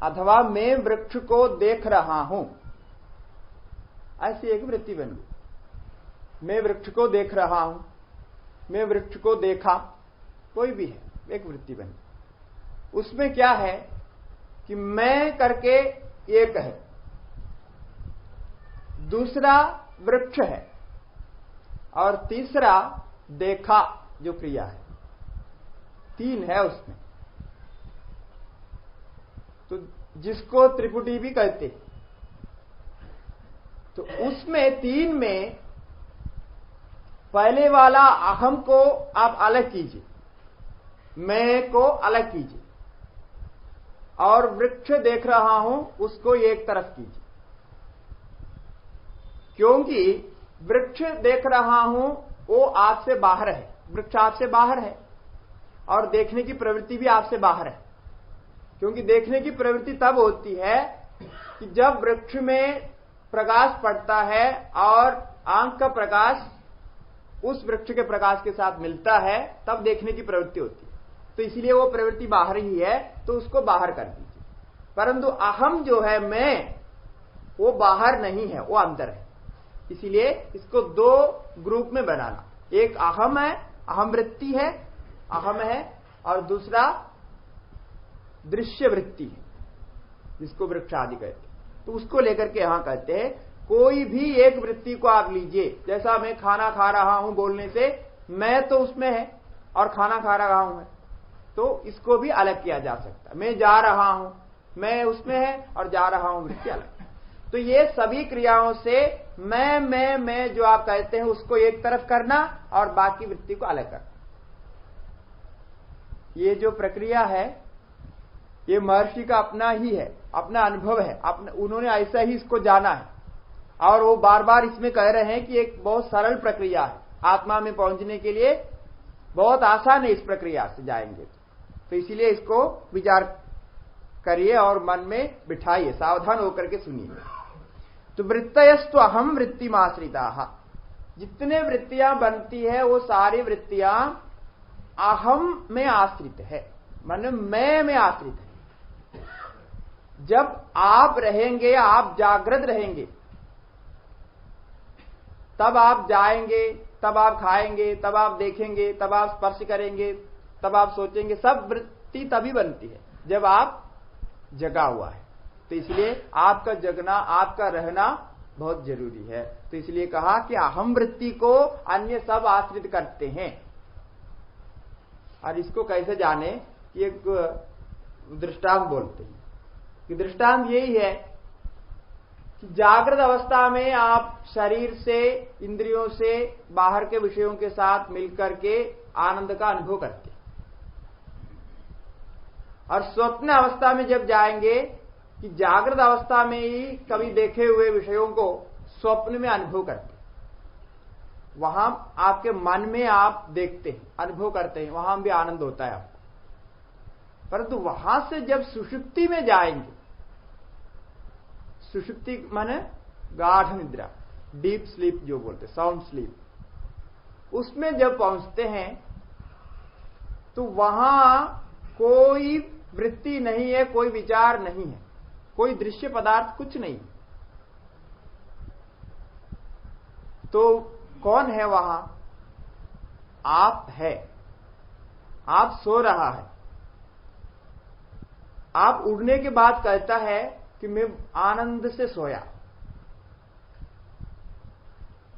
अथवा मैं वृक्ष को देख रहा हूं, ऐसी एक वृत्ति बन गई। मैं वृक्ष को देख रहा हूं, मैं वृक्ष को देखा, कोई भी है, एक वृत्ति बन गई। उसमें क्या है कि मैं करके एक है, दूसरा वृक्ष है, और तीसरा देखा जो क्रिया है। तीन है उसमें। तो जिसको त्रिपुटी भी कहते हैं। तो उसमें तीन में पहले वाला अहम को आप अलग कीजिए, मैं को अलग कीजिए, और वृक्ष देख रहा हूं उसको एक तरफ कीजिए। क्योंकि वृक्ष देख रहा हूं वो आपसे बाहर है, वृक्ष आपसे बाहर है, और देखने की प्रवृत्ति भी आपसे बाहर है। क्योंकि देखने की प्रवृत्ति तब होती है कि जब वृक्ष में प्रकाश पड़ता है और आंख का प्रकाश उस वृक्ष के प्रकाश के साथ मिलता है, तब देखने की प्रवृत्ति होती है। तो इसलिए वो प्रवृत्ति बाहर ही है, तो उसको बाहर कर दीजिए। परंतु अहम जो है, मैं, वो बाहर नहीं है, वो अंदर है। इसीलिए इसको दो ग्रुप में बनाना। एक अहम है, अहम वृत्ति है, अहम है, और दूसरा दृश्य वृत्ति है, जिसको वृक्ष आदि कहते हैं। तो उसको लेकर के यहां कहते हैं कोई भी एक वृत्ति को आप लीजिए। जैसा मैं खाना खा रहा हूं बोलने से मैं तो उसमें है और खाना खा रहा हूं है, तो इसको भी अलग किया जा सकता है। मैं जा रहा हूं, मैं उसमें है और जा रहा हूं, वृत्ति अलग। तो ये सभी क्रियाओं से मैं जो आप कहते हैं उसको एक तरफ करना और बाकी वृत्ति को अलग करना। ये जो प्रक्रिया है ये महर्षि का अपना ही है, अपना अनुभव है, उन्होंने ऐसा ही इसको जाना है। और वो बार बार इसमें कह रहे हैं कि एक बहुत सरल प्रक्रिया है, आत्मा में पहुंचने के लिए बहुत आसान है, इस प्रक्रिया से जाएंगे। तो इसीलिए इसको विचार करिए और मन में बिठाइए, सावधान होकर के सुनिए। तो वृत्तयस्तु अहम वृत्तिमाश्रिता, जितने वृत्तियां बनती है वो सारी वृत्तियां अहम में आश्रित है, माने मैं में आश्रित है। जब आप रहेंगे, आप जागृत रहेंगे, तब आप जाएंगे, तब आप खाएंगे, तब आप देखेंगे, तब आप स्पर्श करेंगे, तब आप सोचेंगे। सब वृत्ति तभी बनती है जब आप जगा हुआ है। तो इसलिए आपका जगना, आपका रहना बहुत जरूरी है। तो इसलिए कहा कि अहम वृत्ति को अन्य सब आश्रित करते हैं। और इसको कैसे जाने कि एक दृष्टांत बोलते हैं कि दृष्टांत यही है कि जागृत अवस्था में आप शरीर से, इंद्रियों से, बाहर के विषयों के साथ मिलकर के आनंद का अनुभव करते हैं, और स्वप्न अवस्था में जब जाएंगे कि जागृत अवस्था में ही कभी देखे हुए विषयों को स्वप्न में अनुभव करते हैं। वहां आपके मन में आप देखते हैं, अनुभव करते हैं, वहां भी आनंद होता है आपको। परंतु वहां से जब सुषुप्ति में जाएंगे, सुषुप्ति माने गाढ़ निद्रा, डीप स्लीप जो बोलते, साउंड स्लीप, उसमें जब पहुंचते हैं तो वहां कोई वृत्ति नहीं है, कोई विचार नहीं है, कोई दृश्य पदार्थ कुछ नहीं। तो कौन है वहां? आप है। आप सो रहा है, आप उड़ने के बाद कहता है कि मैं आनंद से सोया।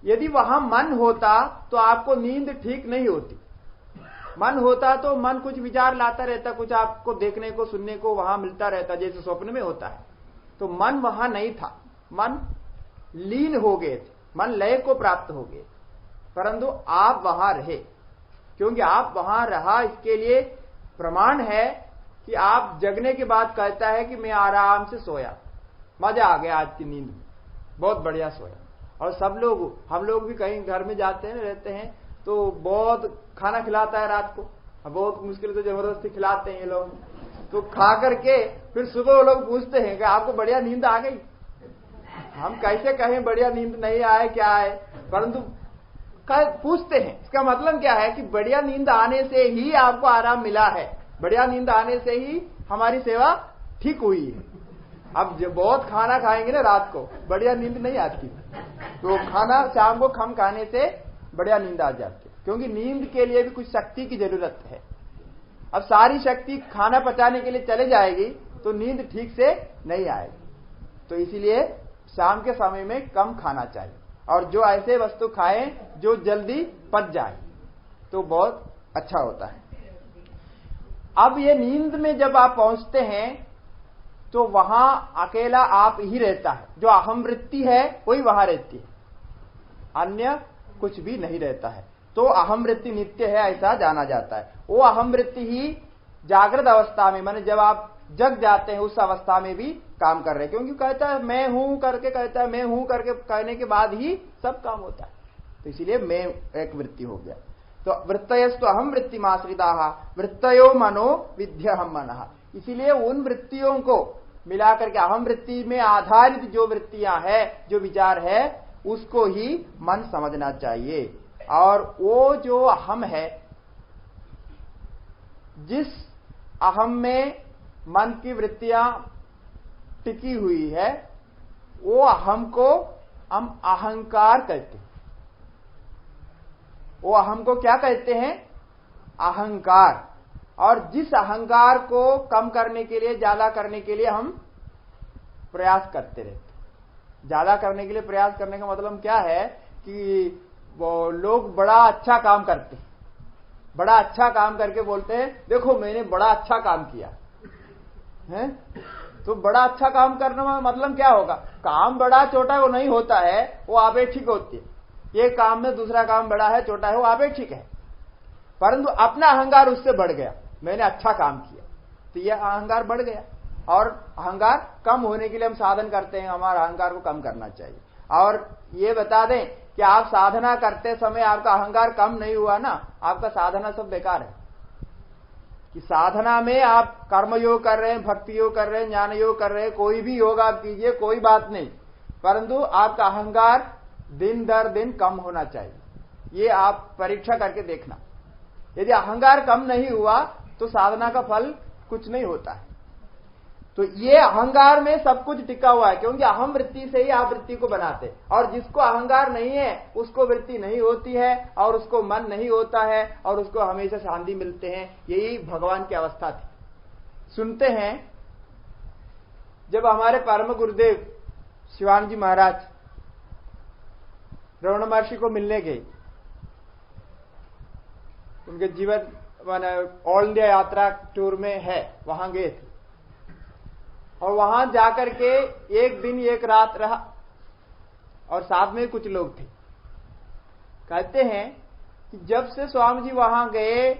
यदि वहां मन होता तो आपको नींद ठीक नहीं होती। मन होता तो मन कुछ विचार लाता रहता, कुछ आपको देखने को सुनने को वहां मिलता रहता, जैसे स्वप्न में होता है। तो मन वहां नहीं था, मन लीन हो गए थे, मन लय को प्राप्त हो गए, परंतु आप वहां रहे। क्योंकि आप वहां रहा, इसके लिए प्रमाण है कि आप जगने के बाद कहता है कि मैं आराम से सोया, मजा आ गया आज की नींद में, बहुत बढ़िया सोया। और सब लोग, हम लोग भी कहीं घर में जाते हैं, रहते हैं, तो बहुत खाना खिलाता है रात को, बहुत मुश्किल से जबरदस्ती खिलाते हैं ये लोग। तो खा करके फिर सुबह वो लोग पूछते हैं कि आपको बढ़िया नींद आ गई। हम कैसे कहें बढ़िया नींद नहीं आए, क्या है, परंतु पूछते हैं। इसका मतलब क्या है कि बढ़िया नींद आने से ही आपको आराम मिला है, बढ़िया नींद आने से ही हमारी सेवा ठीक हुई है। अब जब बहुत खाना खाएंगे ना रात को, बढ़िया नींद नहीं आती। तो खाना शाम को कम खाने से बढ़िया नींद आ जाती है, क्योंकि नींद के लिए भी कुछ शक्ति की जरूरत है। अब सारी शक्ति खाना पचाने के लिए चले जाएगी तो नींद ठीक से नहीं आएगी। तो इसीलिए शाम के समय में कम खाना चाहिए, और जो ऐसे वस्तु खाएं जो जल्दी पच जाए तो बहुत अच्छा होता है। अब ये नींद में जब आप पहुंचते हैं तो वहां अकेला आप ही रहता है, जो अहम वृत्ति है वही वहां रहती है, अन्य कुछ भी नहीं रहता है। तो अहम वृत्ति नित्य है ऐसा जाना जाता है। वो अहम वृत्ति ही जागृत अवस्था में, माने जब आप जग जाते हैं उस अवस्था में भी काम कर रहे हैं, क्योंकि कहता है मैं हूं करके, कहता है मैं हूं करके कहने के बाद ही सब काम होता है। तो इसीलिए मैं एक वृत्ति हो गया। तो वृत्तयस्तु अहम वृत्तिमाश्रिताः वृत्तयो मनो विद्यहम मनः। इसीलिए उन वृत्तियों को मिलाकर के अहम वृत्ति में आधारित जो वृत्तियां है, जो विचार है, उसको ही मन समझना चाहिए। और वो जो अहम है, जिस अहम में मन की वृत्तियां टिकी हुई है, वो अहम को हम अहंकार कहते हैं। वो अहम को क्या कहते हैं? अहंकार। और जिस अहंकार को कम करने के लिए, ज्यादा करने के लिए हम प्रयास करते रहते। ज्यादा करने के लिए प्रयास करने का मतलब क्या है कि वो लोग बड़ा अच्छा काम करते हैं, बड़ा अच्छा काम करके बोलते हैं देखो मैंने बड़ा अच्छा काम किया है। तो बड़ा अच्छा काम करने का मतलब क्या होगा? काम बड़ा छोटा वो नहीं होता है, वो आपेक्षिक होती है। एक काम में दूसरा काम बड़ा है छोटा है वो आपेक्षिक है, परंतु अपना अहंकार उससे बढ़ गया, मैंने अच्छा काम किया, तो यह अहंकार बढ़ गया। और अहंकार कम होने के लिए हम साधन करते हैं, हमारा अहंकार को कम करना चाहिए। और ये बता दें कि आप साधना करते समय आपका अहंकार कम नहीं हुआ ना, आपका साधना सब बेकार है। कि साधना में आप कर्मयोग कर रहे हैं, भक्ति योग कर रहे हैं, ज्ञान योग कर रहे हैं, कोई भी योग आप कीजिए, कोई बात नहीं, परंतु आपका अहंकार दिन दर दिन कम होना चाहिए। ये आप परीक्षा करके देखना। यदि अहंकार कम नहीं हुआ तो साधना का फल कुछ नहीं होता है। तो ये अहंकार में सब कुछ टिका हुआ है, क्योंकि अहम वृत्ति से ही आप वृत्ति को बनाते। और जिसको अहंकार नहीं है उसको वृत्ति नहीं होती है, और उसको मन नहीं होता है, और उसको हमेशा शांति मिलते हैं। यही भगवान की अवस्था थी। सुनते हैं जब हमारे परम गुरुदेव शिवानंद जी महाराज रमण महर्षि को मिलने गए, उनके जीवन माने ऑल इंडिया यात्रा टूर में है, वहां गए थे। और वहां जाकर के एक दिन एक रात रहा, और साथ में कुछ लोग थे। कहते हैं कि जब से स्वामी जी वहां गए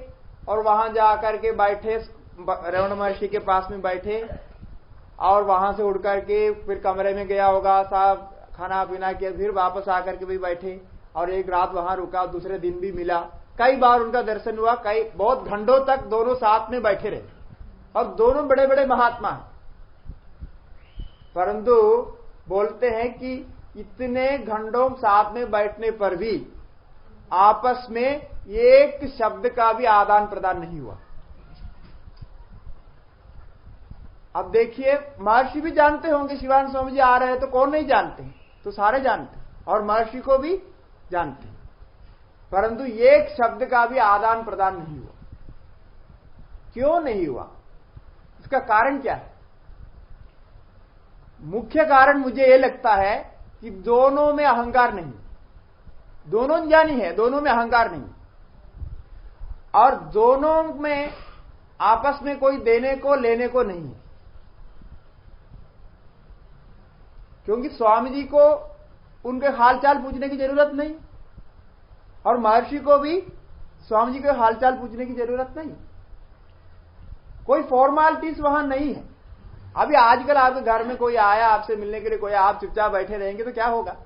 और वहां जाकर के बैठे, रमण महर्षि के पास में बैठे, और वहां से उड़ करके फिर कमरे में गया होगा, साहब खाना पीना किया, फिर वापस आकर के भी बैठे, और एक रात वहां रुका, दूसरे दिन भी मिला। कई बार उनका दर्शन हुआ, कई बहुत घंटों तक दोनों साथ में बैठे रहे, और दोनों बड़े बड़े महात्मा हैं। परंतु बोलते हैं कि इतने घंटों साथ में बैठने पर भी आपस में एक शब्द का भी आदान प्रदान नहीं हुआ। अब देखिए, महर्षि भी जानते होंगे शिवानंद स्वामी जी आ रहे हैं, तो कौन नहीं जानते? तो सारे जानते। और महर्षि को भी जानते हैं, परंतु एक शब्द का भी आदान प्रदान नहीं हुआ। क्यों नहीं हुआ? इसका कारण क्या है? मुख्य कारण मुझे यह लगता है कि दोनों में अहंकार नहीं, दोनों ज्ञानी है, दोनों में अहंकार नहीं, और दोनों में आपस में कोई देने को लेने को नहीं है। क्योंकि स्वामी जी को उनके हालचाल पूछने की जरूरत नहीं, और महर्षि को भी स्वामी जी के हालचाल पूछने की जरूरत नहीं। कोई फॉर्मालिटीज वहां नहीं है। अभी आजकल आपके घर में कोई आया आपसे मिलने के लिए, कोई आप चुपचाप बैठे रहेंगे तो क्या होगा?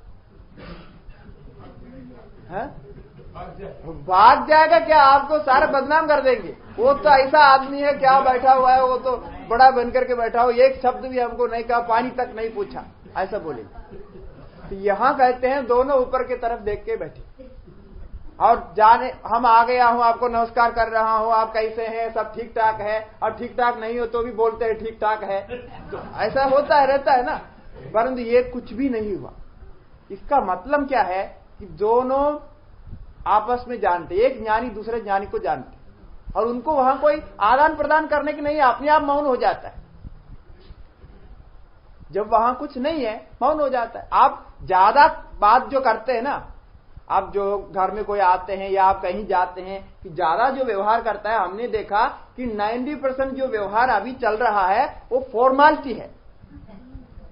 भाग जाएगा क्या? आपको सारा बदनाम कर देंगे। वो तो ऐसा आदमी है, क्या बैठा हुआ है, वो तो बड़ा बनकर के बैठा हो, एक शब्द भी हमको नहीं कहा, पानी तक नहीं पूछा, ऐसा बोलेंगे। तो यहां कहते हैं दोनों ऊपर की तरफ देख के बैठे, और जाने हम आ गया हूं, आपको नमस्कार कर रहा हूं, आप कैसे हैं, सब ठीक ठाक है, और ठीक ठाक नहीं हो तो भी बोलते हैं ठीक ठाक है। तो ऐसा होता है, रहता है ना। परंतु ये कुछ भी नहीं हुआ। इसका मतलब क्या है कि दोनों आपस में जानते, एक ज्ञानी दूसरे ज्ञानी को जानते, और उनको वहां कोई आदान प्रदान करने की नहीं है, अपने आप मौन हो जाता है। जब वहां कुछ नहीं है मौन हो जाता है। आप ज्यादा बात जो करते हैं ना, आप जो घर में कोई आते हैं या आप कहीं जाते हैं, कि ज्यादा जो व्यवहार करता है, हमने देखा कि 90% जो व्यवहार अभी चल रहा है वो फॉर्मालिटी है।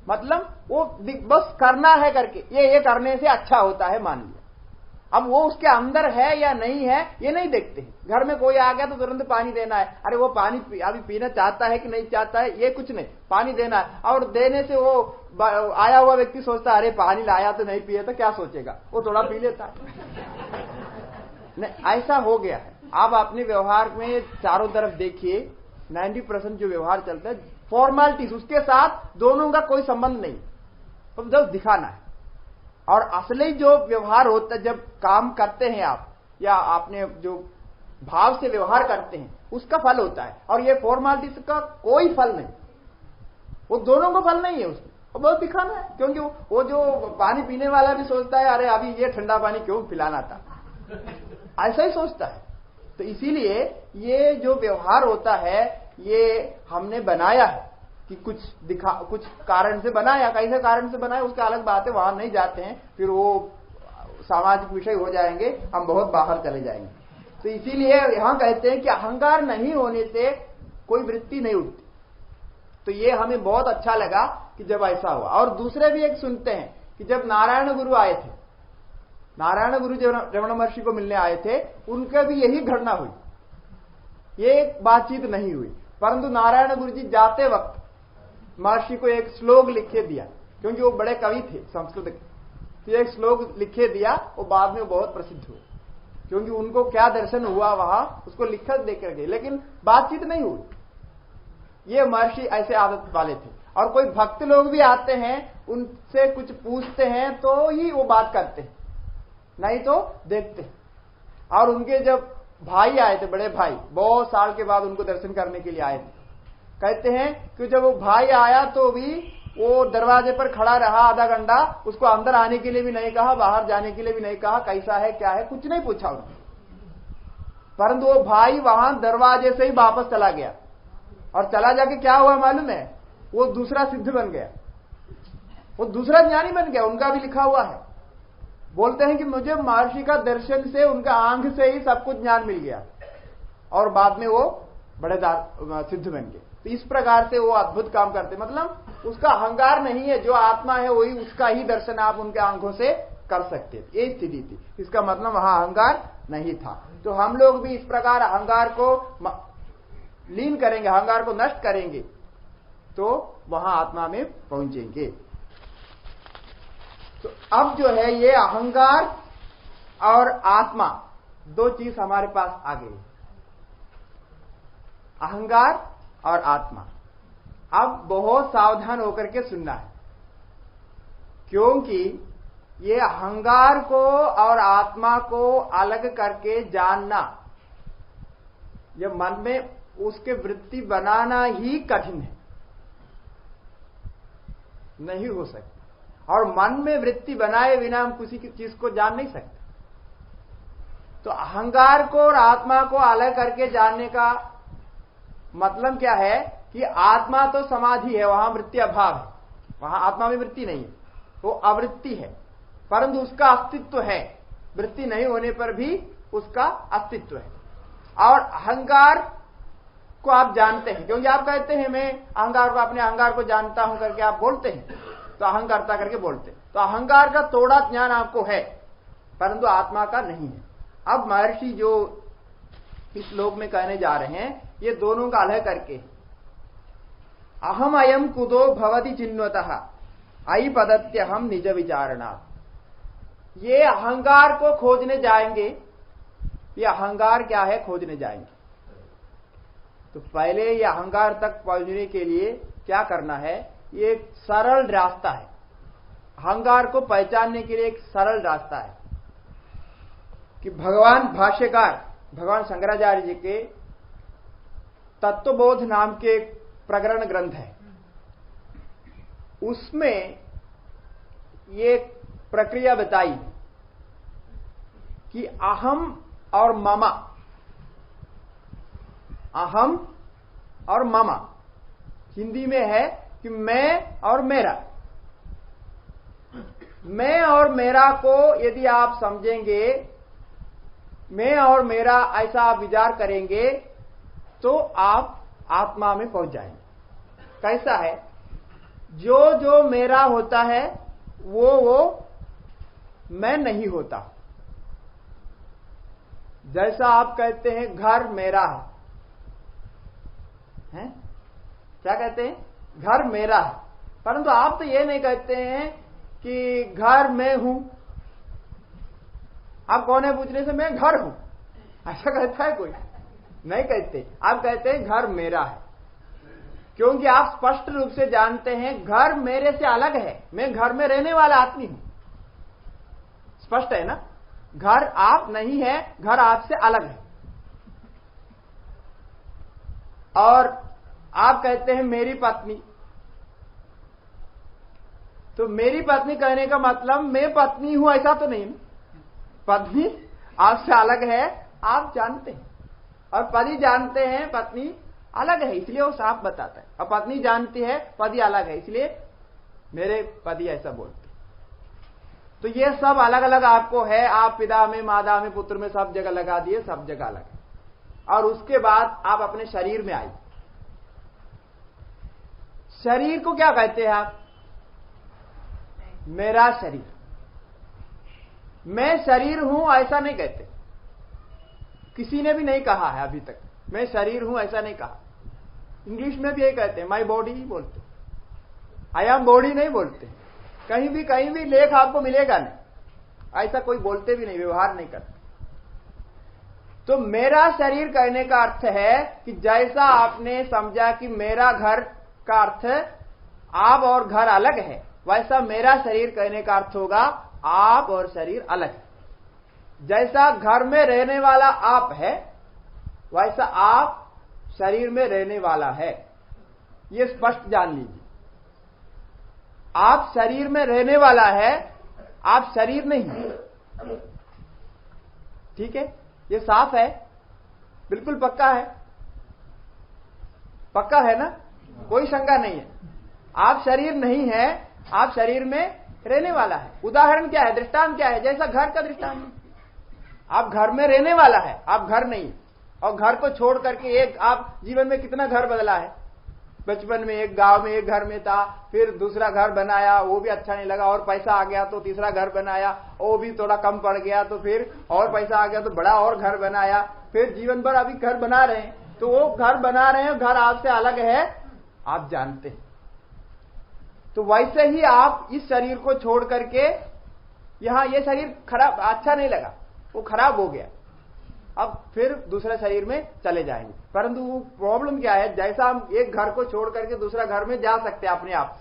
मतलब वो बस करना है करके, ये करने से अच्छा होता है मान लिया। अब वो उसके अंदर है या नहीं है ये नहीं देखते हैं। घर में कोई आ गया तो तुरंत पानी देना है, अरे वो पानी अभी पीना चाहता है कि नहीं चाहता है, ये कुछ नहीं, पानी देना है। और देने से वो आया हुआ व्यक्ति सोचता है अरे पानी लाया तो नहीं पिए तो क्या सोचेगा, वो थोड़ा पी लेता है। नहीं, ऐसा हो गया है। आप अपने व्यवहार में चारों तरफ देखिए, 90% जो व्यवहार चलता है फॉर्मेलिटीज, उसके साथ दोनों का कोई संबंध नहीं, तो बस दिखाना है। और असली जो व्यवहार होता है, जब काम करते हैं आप या आपने जो भाव से व्यवहार करते हैं, उसका फल होता है। और ये फॉर्मेलिटीज का कोई फल नहीं, वो दोनों को फल नहीं है उसमें, वो बहुत दिखाना है। क्योंकि वो जो पानी पीने वाला भी सोचता है अरे अभी ये ठंडा पानी क्यों पिलाना था, ऐसा ही सोचता है। तो इसीलिए ये जो व्यवहार होता है ये हमने बनाया है कि कुछ कारण से बनाया, कैसे कारण से बनाया उसका अलग बात है, वहां नहीं जाते हैं, फिर वो सामाजिक विषय हो जाएंगे, हम बहुत बाहर चले जाएंगे। तो इसीलिए यहां कहते हैं कि अहंकार नहीं होने से कोई वृत्ति नहीं उठती। तो ये हमें बहुत अच्छा लगा कि जब ऐसा हुआ। और दूसरे भी एक सुनते हैं कि जब नारायण गुरु आए थे, नारायण गुरु जब रमण महर्षि को मिलने आए थे, उनका भी यही घटना हुई, ये बातचीत नहीं हुई। परंतु नारायण गुरु जी जाते वक्त महर्षि को एक श्लोक लिखे दिया, क्योंकि वो बड़े कवि थे संस्कृत के, तो एक श्लोक लिखे दिया, वो बाद में बहुत प्रसिद्ध हुए। क्योंकि उनको क्या दर्शन हुआ वहां, उसको लिखकर देकर गए, लेकिन बातचीत नहीं हुई। ये महर्षि ऐसे आदत वाले थे। और कोई भक्त लोग भी आते हैं, उनसे कुछ पूछते हैं तो ही वो बात करते हैं, नहीं तो देखते हैं। और उनके जब भाई आए थे, बड़े भाई, बहुत साल के बाद उनको दर्शन करने के लिए आए थे, कहते हैं कि जब वो भाई आया तो भी वो दरवाजे पर खड़ा रहा आधा घंटा, उसको अंदर आने के लिए भी नहीं कहा, बाहर जाने के लिए भी नहीं कहा, कैसा है क्या है कुछ नहीं पूछा उन्होंने। परंतु वो भाई वहां दरवाजे से ही वापस चला गया, और चला जाके क्या हुआ मालूम है, वो दूसरा सिद्ध बन गया, वो दूसरा ज्ञानी बन गया। उनका भी लिखा हुआ है, बोलते हैं कि मुझे महर्षि का दर्शन से, उनका आंख से ही सब कुछ ज्ञान मिल गया, और बाद में वो बड़े सिद्ध बन गए। तो इस प्रकार से वो अद्भुत काम करते, मतलब उसका अहंकार नहीं है, जो आत्मा है वही, उसका ही दर्शन आप उनके आंखों से कर सकते थे, ये स्थिति थी। इसका मतलब वहां अहंकार नहीं था। तो हम लोग भी इस प्रकार अहंकार को लीन करेंगे, अहंकार को नष्ट करेंगे, तो वहां आत्मा में पहुंचेंगे। तो अब जो है ये अहंकार और आत्मा दो चीज हमारे पास आ गई, अहंकार और आत्मा। अब बहुत सावधान होकर के सुनना है, क्योंकि ये अहंकार को और आत्मा को अलग करके जानना, जब मन में उसके वृत्ति बनाना ही कठिन है, नहीं हो सकता। और मन में वृत्ति बनाए बिना हम किसी की चीज को जान नहीं सकते। तो अहंकार को और आत्मा को अलग करके जानने का मतलब क्या है कि आत्मा तो समाधि है, वहां वृत्ति अभाव है, वहां आत्मा में वृत्ति नहीं है, वो अवृत्ति है, परंतु उसका अस्तित्व है, वृत्ति नहीं होने पर भी उसका अस्तित्व है। और अहंकार को आप जानते हैं, क्योंकि आप कहते हैं मैं अहंकार को, अपने अहंकार को जानता हूं करके आप बोलते हैं, तो अहंकारता करके बोलते हैं, तो अहंकार का थोड़ा ज्ञान आपको है परंतु आत्मा का नहीं है। अब महर्षि जो इस श्लोक में कहने जा रहे हैं ये दोनों का अलग करके, अहम अयम कुदो भवति चिन्वतः अयि पदत्य हम निज विचारणा, ये अहंकार को खोजने जाएंगे, ये अहंकार क्या है खोजने जाएंगे। तो पहले ये अहंकार तक पहुंचने के लिए क्या करना है, ये एक सरल रास्ता है, अहंकार को पहचानने के लिए एक सरल रास्ता है कि भगवान भाष्यकार भगवान शंकराचार्य जी के तत्वबोध नाम के एक प्रकरण ग्रंथ है, उसमें ये प्रक्रिया बताई कि अहम और ममा, अहम और ममा हिंदी में है कि मैं और मेरा, मैं और मेरा को यदि आप समझेंगे, मैं और मेरा ऐसा आप विचार करेंगे तो आप आत्मा में पहुंच जाएंगे। कैसा है, जो जो मेरा होता है वो मैं नहीं होता। जैसा आप कहते हैं घर मेरा है? क्या कहते हैं, घर मेरा है, परंतु आप तो ये नहीं कहते हैं कि घर मैं हूं। आप कौन है पूछने से मैं घर हूं, ऐसा कहता है कोई? नहीं कहते, आप कहते हैं घर मेरा है, क्योंकि आप स्पष्ट रूप से जानते हैं घर मेरे से अलग है, मैं घर में रहने वाला आदमी हूं। स्पष्ट है ना, घर आप नहीं है, घर आपसे अलग है। और आप कहते हैं मेरी पत्नी, तो मेरी पत्नी कहने का मतलब मैं पत्नी हूं ऐसा तो नहीं, पत्नी आपसे अलग है, आप जानते हैं, और पति जानते हैं पत्नी अलग है, इसलिए वो साफ बताता है। और पत्नी जानती है पति अलग है, इसलिए मेरे पति ऐसा बोलते। तो ये सब अलग अलग आपको है, आप पिता में माता में पुत्र में सब जगह लगा दिए, सब जगह अलग है। और उसके बाद आप अपने शरीर में आए, शरीर को क्या कहते हैं आप, मेरा शरीर, मैं शरीर हूं ऐसा नहीं कहते, किसी ने भी नहीं कहा है अभी तक मैं शरीर हूं ऐसा नहीं कहा। इंग्लिश में भी यही कहते हैं, माई बॉडी ही बोलते, आई एम बॉडी नहीं बोलते, कहीं भी लेख आपको मिलेगा नहीं, ऐसा कोई बोलते भी नहीं, व्यवहार नहीं करते। तो मेरा शरीर कहने का अर्थ है कि जैसा आपने समझा कि मेरा घर का अर्थ आप और घर अलग है, वैसा मेरा शरीर कहने का अर्थ होगा आप और शरीर अलग है। जैसा घर में रहने वाला आप है वैसा आप शरीर में रहने वाला है, ये स्पष्ट जान लीजिए। आप शरीर में रहने वाला है, आप शरीर नहीं है। ठीक है, ये साफ है, बिल्कुल पक्का है, पक्का है ना, कोई शंका नहीं है। आप शरीर नहीं है, आप शरीर में रहने वाला है। उदाहरण क्या है, दृष्टांत क्या है, जैसा घर का दृष्टांत, आप घर में रहने वाला है, आप घर नहीं। और घर को छोड़ करके एक आप जीवन में कितना घर बदला है, बचपन में एक गांव में एक घर में था, फिर दूसरा घर बनाया, वो भी अच्छा नहीं लगा, और पैसा आ गया तो तीसरा घर बनाया, वो भी थोड़ा कम पड़ गया तो फिर और पैसा आ गया तो बड़ा और घर बनाया, फिर जीवन भर अभी घर बना रहे हैं। तो वो घर बना रहे हैं, घर आपसे अलग है, आप जानते हैं। तो वैसे ही आप इस शरीर को छोड़ करके, यहां ये शरीर खराब अच्छा नहीं लगा, वो खराब हो गया, अब फिर दूसरे शरीर में चले जाएंगे। परंतु वो प्रॉब्लम क्या है, जैसा हम एक घर को छोड़ करके दूसरा घर में जा सकते हैं अपने आप,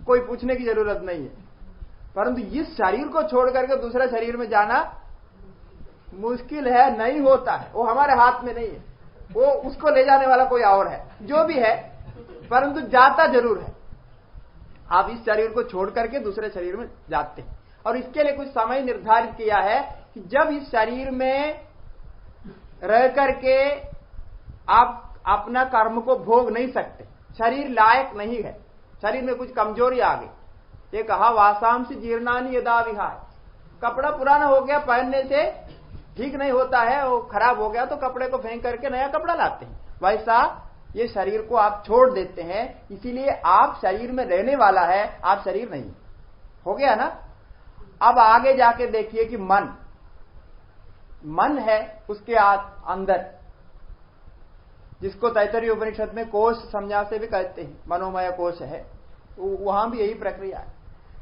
कोई पूछने की जरूरत नहीं है, परंतु इस शरीर को छोड़ करके दूसरे शरीर में जाना मुश्किल है, नहीं होता है, वो हमारे हाथ में नहीं है, वो उसको ले जाने वाला कोई और है, जो भी है, परंतु जाता जरूर है। आप इस शरीर को छोड़ करके दूसरे शरीर में जाते हैं, और इसके लिए कुछ समय निर्धारित किया है कि जब इस शरीर में रह करके आप अपना कर्म को भोग नहीं सकते, शरीर लायक नहीं है, शरीर में कुछ कमजोरी आ गई। ये कहा वासांश जीर्णानि यदा विहाय, कपड़ा पुराना हो गया, पहनने से ठीक नहीं होता है, वो खराब हो गया तो कपड़े को फेंक करके नया कपड़ा लाते हैं, वैसा ये शरीर को आप छोड़ देते हैं। इसीलिए आप शरीर में रहने वाला है, आप शरीर नहीं। हो गया ना। अब आगे जाके देखिए कि मन है उसके अंदर, जिसको तैत्तरीय उपनिषद में कोश संज्ञा से भी कहते हैं, मनोमय कोश है, वहां भी यही प्रक्रिया है।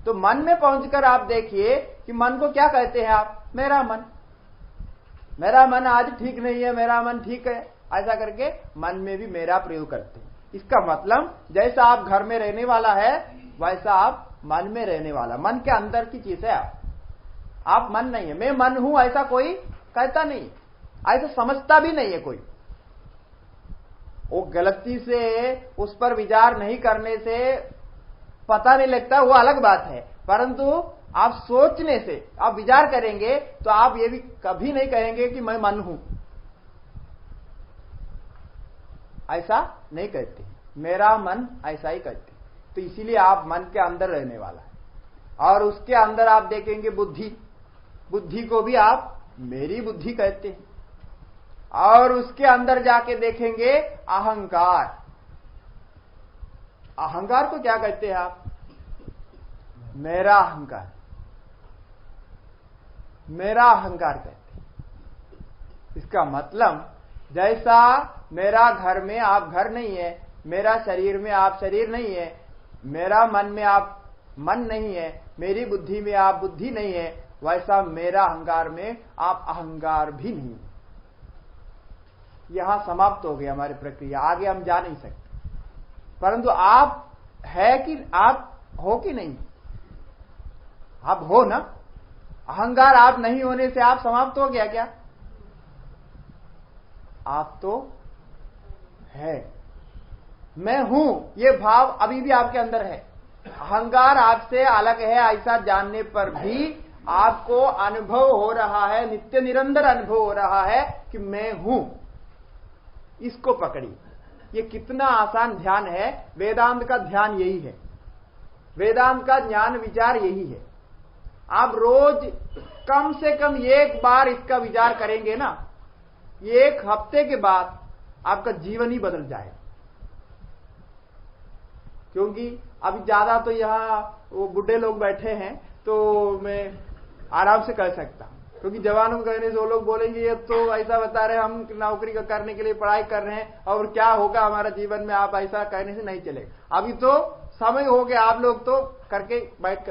तो मन में पहुंचकर आप देखिए कि मन को क्या कहते हैं आप, मेरा मन आज ठीक नहीं है, मेरा मन ठीक है, ऐसा करके मन में भी मेरा प्रयोग करते हैं। इसका मतलब जैसा आप घर में रहने वाला है वैसा आप मन में रहने वाला, मन के अंदर की चीज है आप मन नहीं है। मैं मन हूं ऐसा कोई कहता नहीं, ऐसा समझता भी नहीं है कोई। वो गलती से उस पर विचार नहीं करने से पता नहीं लगता, वो अलग बात है, परंतु आप सोचने से, आप विचार करेंगे तो आप ये भी कभी नहीं कहेंगे कि मैं मन हूं, ऐसा नहीं कहते, मेरा मन ऐसा ही कहते। तो इसीलिए आप मन के अंदर रहने वाला है। और उसके अंदर आप देखेंगे बुद्धि को भी आप मेरी बुद्धि कहते हैं। और उसके अंदर जाके देखेंगे अहंकार को क्या कहते हैं आप, मेरा अहंकार कहते हैं। इसका मतलब जैसा मेरा घर में आप घर नहीं है, मेरा शरीर में आप शरीर नहीं है, मेरा मन में आप मन नहीं है, मेरी बुद्धि में आप बुद्धि नहीं है, वैसा मेरा अहंकार में आप अहंकार भी नहीं है। यहां समाप्त हो गई हमारी प्रक्रिया, आगे हम जा नहीं सकते। परंतु आप है कि आप हो कि नहीं, आप हो ना। अहंकार आप नहीं होने से आप समाप्त हो गया क्या, आप तो है। मैं हूं ये भाव अभी भी आपके अंदर है। अहंकार आपसे अलग है ऐसा जानने पर भी आपको अनुभव हो रहा है, नित्य निरंतर अनुभव हो रहा है कि मैं हूं। इसको पकड़िए, ये कितना आसान ध्यान है। वेदांत का ध्यान यही है, वेदांत का ज्ञान विचार यही है। आप रोज कम से कम एक बार इसका विचार करेंगे ना, एक हफ्ते के बाद आपका जीवन ही बदल जाए। क्योंकि अभी ज्यादा तो यहाँ वो बुढ़े लोग बैठे हैं तो मैं आराम से कह सकता हूं, क्योंकि जवानों को कहने से वो लोग बोलेंगे ये तो ऐसा बता रहे हम नौकरी करने के लिए पढ़ाई कर रहे हैं और क्या होगा हमारा जीवन में, आप ऐसा कहने से नहीं चलेगा। अभी तो समय हो गया, आप लोग तो करके बैठ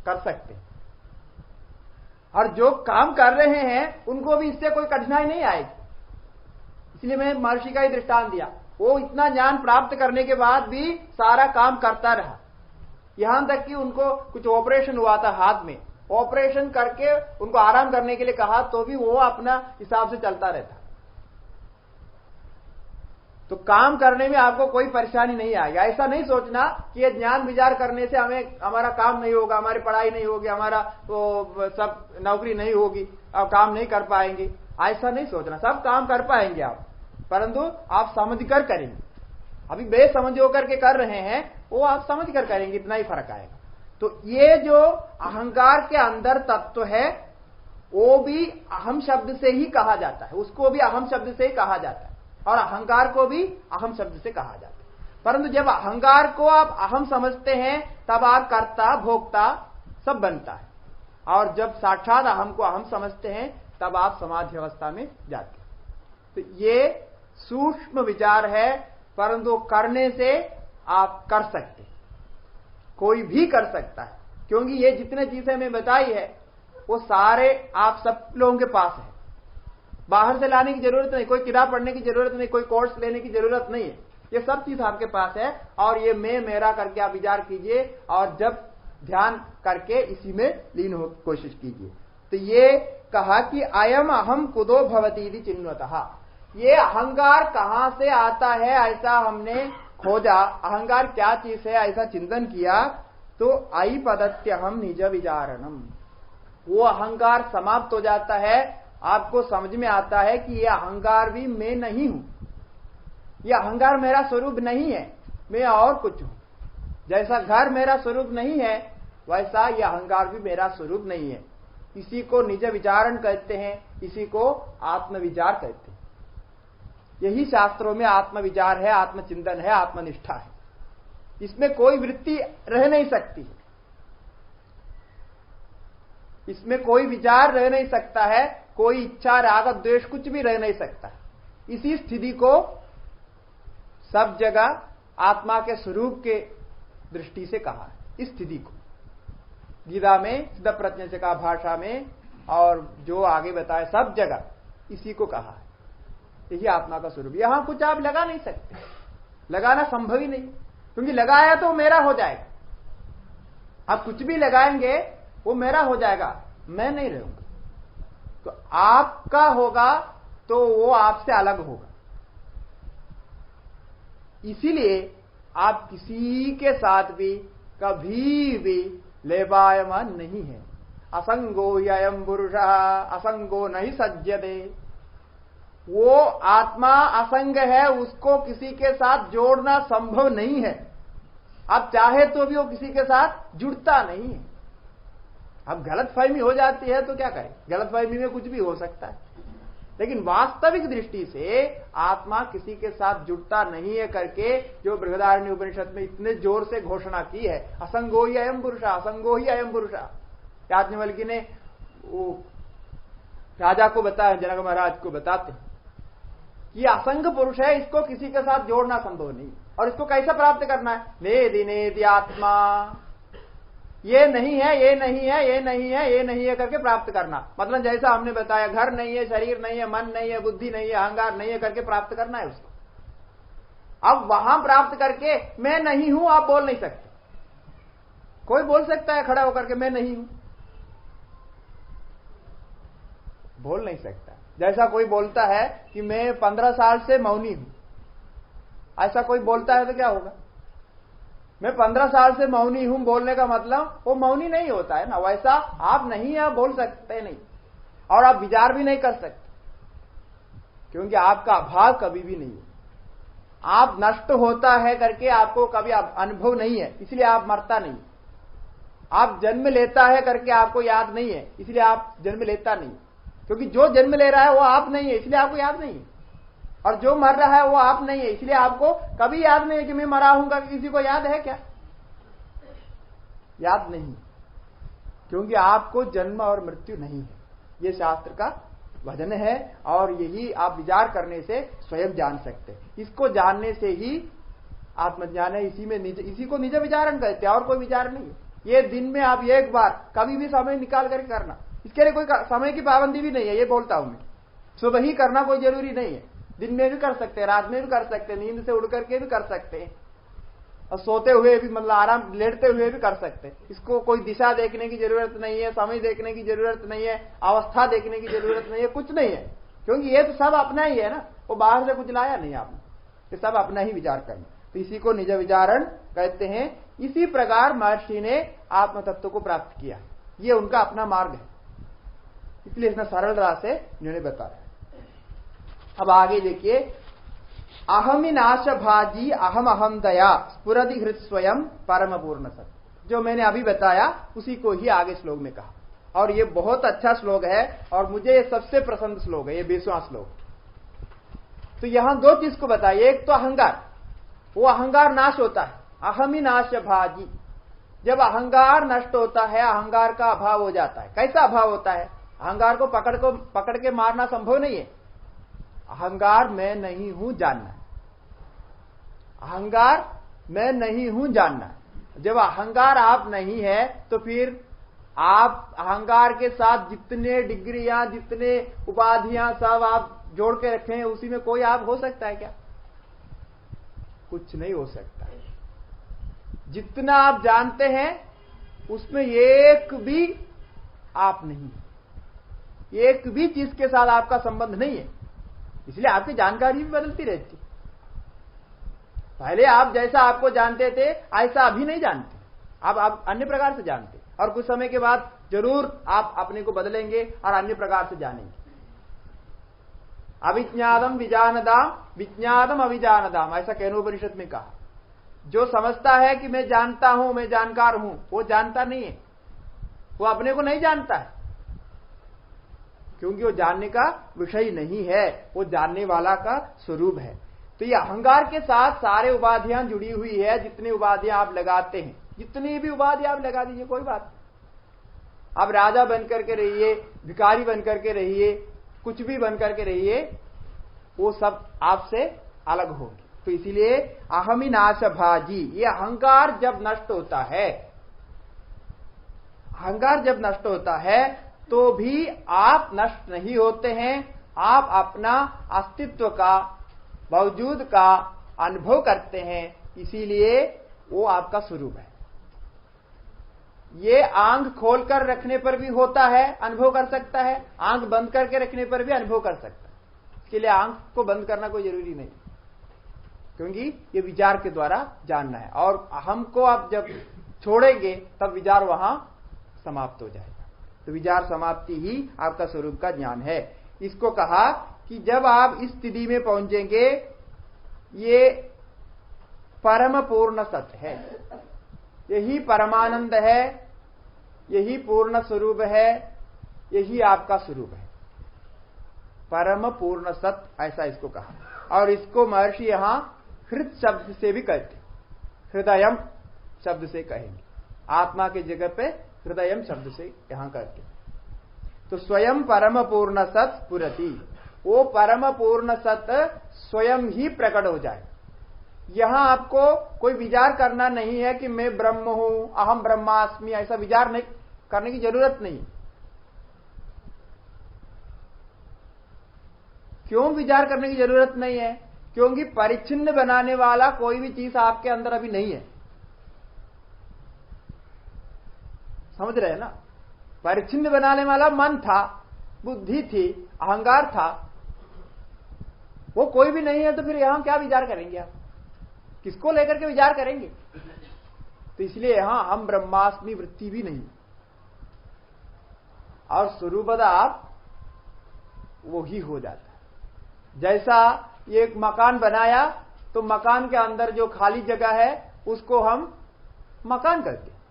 कर सकते। और जो काम कर रहे हैं उनको भी इससे कोई कठिनाई नहीं आएगी। इसलिए मैं महर्षि का ही दृष्टांत दिया, वो इतना ज्ञान प्राप्त करने के बाद भी सारा काम करता रहा। यहां तक कि उनको कुछ ऑपरेशन हुआ था हाथ में, ऑपरेशन करके उनको आराम करने के लिए कहा तो भी वो अपना हिसाब से चलता रहता। तो काम करने में आपको कोई परेशानी नहीं आएगी। ऐसा नहीं सोचना कि ये ज्ञान विचार करने से हमारा काम नहीं होगा, हमारी पढ़ाई नहीं होगी, हमारा वो सब नौकरी नहीं होगी, अब काम नहीं कर पाएंगे, ऐसा नहीं सोचना। सब काम कर पाएंगे आप, परंतु आप समझ कर करेंगे। अभी बेसमझ होकर के कर रहे हैं, वो आप समझ कर करेंगे, इतना ही फर्क आएगा। तो ये जो अहंकार के अंदर तत्व है वो भी अहम शब्द से ही कहा जाता है, उसको भी अहम शब्द से ही कहा जाता है और अहंकार को भी अहम शब्द से कहा जाता है। परंतु जब अहंकार को आप अहम समझते हैं तब आप कर्ता भोक्ता सब बनता है, और जब साक्षात अहम को अहम समझते हैं तब आप समाधि अवस्था में जाते हैं। तो ये सूक्ष्म विचार है, परंतु करने से आप कर सकते, कोई भी कर सकता है। क्योंकि ये जितने चीजें मैं बताई है वो सारे आप सब लोगों के पास है, बाहर से लाने की जरूरत नहीं, कोई किताब पढ़ने की जरूरत नहीं, कोई कोर्स लेने की जरूरत नहीं है। ये सब चीज आपके पास है। और ये मैं मेरा करके आप विचार कीजिए और जब ध्यान करके इसी में लीन हो कोशिश कीजिए। तो ये कहा कि अयम अहम कुतो भवती चिन्वतः, ये अहंकार कहां से आता है ऐसा हमने खोजा, अहंकार क्या चीज है ऐसा चिंतन किया तो आई पदत्यहम निज विचारणम, वो अहंकार समाप्त हो जाता है आपको समझ में आता है कि यह अहंकार भी मैं नहीं हूं, यह अहंकार मेरा स्वरूप नहीं है, मैं और कुछ हूं। जैसा घर मेरा स्वरूप नहीं है वैसा यह अहंकार भी मेरा स्वरूप नहीं है। इसी को निज विचारण कहते हैं, इसी को आत्मविचार कहते हैं। यही शास्त्रों में आत्मविचार है, आत्मचिंतन है, आत्मनिष्ठा है। इसमें कोई वृत्ति रह नहीं सकती, इसमें कोई विचार रह नहीं सकता है, कोई इच्छा राग द्वेष कुछ भी रह नहीं सकता। इसी स्थिति को सब जगह आत्मा के स्वरूप के दृष्टि से कहा है। इस स्थिति को गीता में सिद्ध प्रज्ञ से कहा, भाषा में और जो आगे बताया सब जगह इसी को कहा है। यही आत्मा का स्वरूप। यहां कुछ आप लगा नहीं सकते, लगाना संभव ही नहीं, क्योंकि लगाया तो मेरा हो जाएगा। आप कुछ भी लगाएंगे वो मेरा हो जाएगा, मैं नहीं रहूंगा। तो आपका होगा तो वो आपसे अलग होगा। इसीलिए आप किसी के साथ भी कभी भी लेबायमान नहीं है। असंगो ययम पुरुषः असंगो नहीं सज्जते। वो आत्मा असंग है, उसको किसी के साथ जोड़ना संभव नहीं है। आप चाहे तो भी वो किसी के साथ जुड़ता नहीं है। अब गलतफहमी हो जाती है तो क्या करें, गलतफहमी में कुछ भी हो सकता है, लेकिन वास्तविक दृष्टि से आत्मा किसी के साथ जुड़ता नहीं है करके जो बृहदारण्य उपनिषद में इतने जोर से घोषणा की है, असंगो ही अयम पुरुषा, असंगो ही अयम पुरुषा। याज्ञवल्क्य ने वो राजा को बताया, जनक महाराज को बताते हैं ये असंग पुरुष है, इसको किसी के साथ जोड़ना संभव नहीं। और इसको कैसे प्राप्त करना है, नेदि नेदि आत्मा, ये नहीं है, ये नहीं है, ये नहीं है, ये नहीं है करके प्राप्त करना। मतलब जैसा हमने बताया, घर नहीं है, शरीर नहीं है, मन नहीं है, बुद्धि नहीं है, अहंकार नहीं है करके प्राप्त करना है उसको। अब वहां प्राप्त करके मैं नहीं हूं आप बोल नहीं सकते। कोई बोल सकता है खड़ा होकर के मैं नहीं हूं, बोल नहीं सकता। जैसा कोई बोलता है कि मैं 15 साल से मौनी हूं, ऐसा कोई बोलता है तो क्या होगा, मैं 15 साल से मौनी हूं बोलने का मतलब वो मौनी नहीं होता है ना। वैसा आप नहीं आप बोल सकते नहीं, और आप विचार भी नहीं कर सकते, क्योंकि आपका अभाव कभी भी नहीं है। आप नष्ट होता है करके आपको कभी अनुभव नहीं है, इसलिए आप मरता नहीं। आप जन्म लेता है करके आपको याद नहीं है, इसलिए आप जन्म लेता नहीं, क्योंकि जो जन्म ले रहा है वो आप नहीं है, इसलिए आपको याद नहीं है। और जो मर रहा है वो आप नहीं है, इसलिए आपको कभी याद नहीं है कि मैं मरा हूं। कभी किसी को याद है क्या, याद नहीं, क्योंकि आपको जन्म और मृत्यु नहीं है। ये शास्त्र का वचन है, और यही आप विचार करने से स्वयं जान सकते हैं। इसको जानने से ही आत्मज्ञान है। इसी को निज विचारण कहते हैं, और कोई विचार नहीं है। ये दिन में आप एक बार कभी भी समय निकाल कर करना, इसके लिए कोई समय की पाबंदी भी नहीं है। ये बोलता हूं मैं, सुबह ही करना कोई जरूरी नहीं है, दिन में भी कर सकते हैं, रात में भी कर सकते हैं, नींद से उड़ करके भी कर सकते हैं, और सोते हुए भी, मतलब आराम लेटते हुए भी कर सकते हैं। इसको कोई दिशा देखने की जरूरत नहीं है, समय देखने की जरूरत नहीं है, अवस्था देखने की जरूरत नहीं है, कुछ नहीं है, क्योंकि ये तो सब अपना ही है ना, वो बाहर से कुछ लाया नहीं आपने, ये सब अपना ही विचार करना। तो इसी को निज विचारण कहते हैं। इसी प्रकार महर्षि ने आत्म तत्व को प्राप्त किया, ये उनका अपना मार्ग है, इसलिए इसने सरल राह से इन्होंने बताया। अब आगे देखिए, अहमि नाश भाजी अहम अहम दया स्फुरति हृत स्वयं परम पूर्ण सत्य। जो मैंने अभी बताया उसी को ही आगे श्लोक में कहा, और ये बहुत अच्छा श्लोक है, और मुझे ये सबसे पसंद श्लोक है, ये 20वां श्लोक। तो यहां दो चीज को बताइए, एक तो अहंकार, वो अहंकार नाश होता है, अहमि नाश भाजी। जब अहंकार नष्ट होता है, अहंकार का अभाव हो जाता है। कैसा अभाव होता है, अहंकार को पकड़ के मारना संभव नहीं है। अहंकार मैं नहीं हूं जानना, अहंकार मैं नहीं हूं जानना। जब अहंकार आप नहीं है तो फिर आप अहंकार के साथ जितने डिग्रियां, जितने उपाधियां सब आप जोड़ के रखे हैं, उसी में कोई आप हो सकता है क्या, कुछ नहीं हो सकता। जितना आप जानते हैं उसमें एक भी आप नहीं, एक भी चीज के साथ आपका संबंध नहीं है, इसलिए आपकी जानकारी भी बदलती रहती। पहले आप जैसा आपको जानते थे ऐसा अभी नहीं जानते, आप अन्य प्रकार से जानते, और कुछ समय के बाद जरूर आप अपने को बदलेंगे और अन्य प्रकार से जानेंगे। अविज्ञातम विजानदाम विज्ञातम अविजानदाम, ऐसा केनोपनिषद में कहा। जो समझता है कि मैं जानता हूं, मैं जानकार हूं, वो जानता नहीं है, वो अपने को नहीं जानता है, क्योंकि वो जानने का विषय नहीं है, वो जानने वाला का स्वरूप है। तो ये अहंकार के साथ सारे उपाधियां जुड़ी हुई है। जितनी उपाधियां आप लगाते हैं, जितनी भी उपाधि आप लगा दीजिए, कोई बात नहीं। आप राजा बन करके रहिए, भिखारी बन करके रहिए, कुछ भी बन करके रहिए, वो सब आपसे अलग होंगे। तो इसीलिए अहमी नाशभाजी, ये अहंकार जब नष्ट होता है, अहंकार जब नष्ट होता है तो भी आप नष्ट नहीं होते हैं। आप अपना अस्तित्व का, वजूद का अनुभव करते हैं, इसीलिए वो आपका स्वरूप है। ये आंख खोलकर रखने पर भी होता है, अनुभव कर सकता है, आंख बंद करके रखने पर भी अनुभव कर सकता है। इसके लिए आंख को बंद करना कोई जरूरी नहीं, क्योंकि ये विचार के द्वारा जानना है। और अहम को आप जब छोड़ेंगे तब विचार वहां समाप्त हो जाएगा। तो विचार समाप्ति ही आपका स्वरूप का ज्ञान है। इसको कहा कि जब आप इस स्थिति में पहुंचेंगे, ये परम पूर्ण सत्य है, यही परमानंद है, यही पूर्ण स्वरूप है, यही आपका स्वरूप है, परम पूर्ण सत्य, ऐसा इसको कहा। और इसको महर्षि यहां हृद शब्द से भी कहते, हृदयम शब्द से कहेंगे, आत्मा की जगह पे हृदयम शब्द से यहां कहते। तो स्वयं परम पूर्ण सत स्फुरति, वो परम पूर्ण सत स्वयं ही प्रकट हो जाए। यहां आपको कोई विचार करना नहीं है कि मैं ब्रह्म हूं, अहम ब्रह्मास्मि, ऐसा विचार नहीं करने की जरूरत नहीं। क्यों विचार करने की जरूरत नहीं है? क्योंकि परिच्छिन्न बनाने वाला कोई भी चीज आपके अंदर अभी नहीं है। समझ रहे हैं ना? परिच्छिन्न बनाने वाला मन था, बुद्धि थी, अहंकार था, वो कोई भी नहीं है। तो फिर यहां क्या विचार करेंगे आप? किसको लेकर के विचार करेंगे? तो इसलिए यहां हम ब्रह्मास्मि वृत्ति भी नहीं, और स्वरूपतः आप वो ही हो जाता है। जैसा एक मकान बनाया तो मकान के अंदर जो खाली जगह है उसको हम मकान कहते हैं।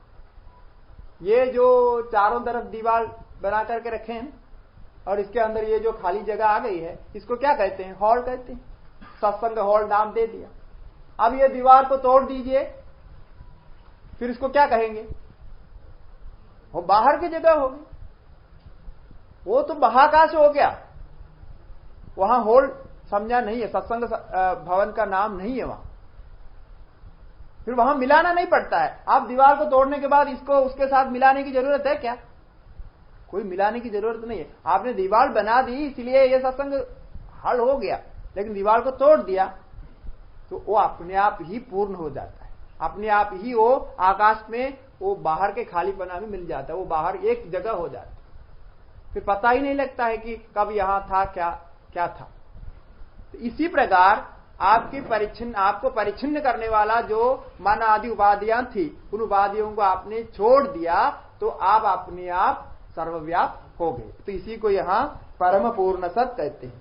ये जो चारों तरफ दीवार बना करके रखे हैं और इसके अंदर ये जो खाली जगह आ गई है, इसको क्या कहते हैं? हॉल कहते हैं। सत्संग हॉल नाम दे दिया। अब ये दीवार को तोड़ दीजिए, फिर इसको क्या कहेंगे? वो बाहर की जगह होगी, वो तो महाकाश हो गया, वहां हॉल समझा नहीं है, सत्संग भवन का नाम नहीं है वहां। फिर वहां मिलाना नहीं पड़ता है। आप दीवार को तोड़ने के बाद इसको उसके साथ मिलाने की जरूरत है क्या? कोई मिलाने की जरूरत नहीं है। आपने दीवार बना दी इसलिए ये सत्संग हल हो गया, लेकिन दीवार को तोड़ दिया तो वो अपने आप ही पूर्ण हो जाता है। अपने आप ही वो आकाश में वो बाहर के खालीपना में मिल जाता है, वो बाहर एक जगह हो जाता है। फिर पता ही नहीं लगता है कि कब यहां था, क्या था। तो इसी प्रकार आपको परिच्छिन्न करने वाला जो मन आदि उपाधियां थी, उन उपाधियों को आपने छोड़ दिया तो आप अपने आप सर्वव्याप्त हो गए। तो इसी को यहां परम पूर्ण सत कहते हैं।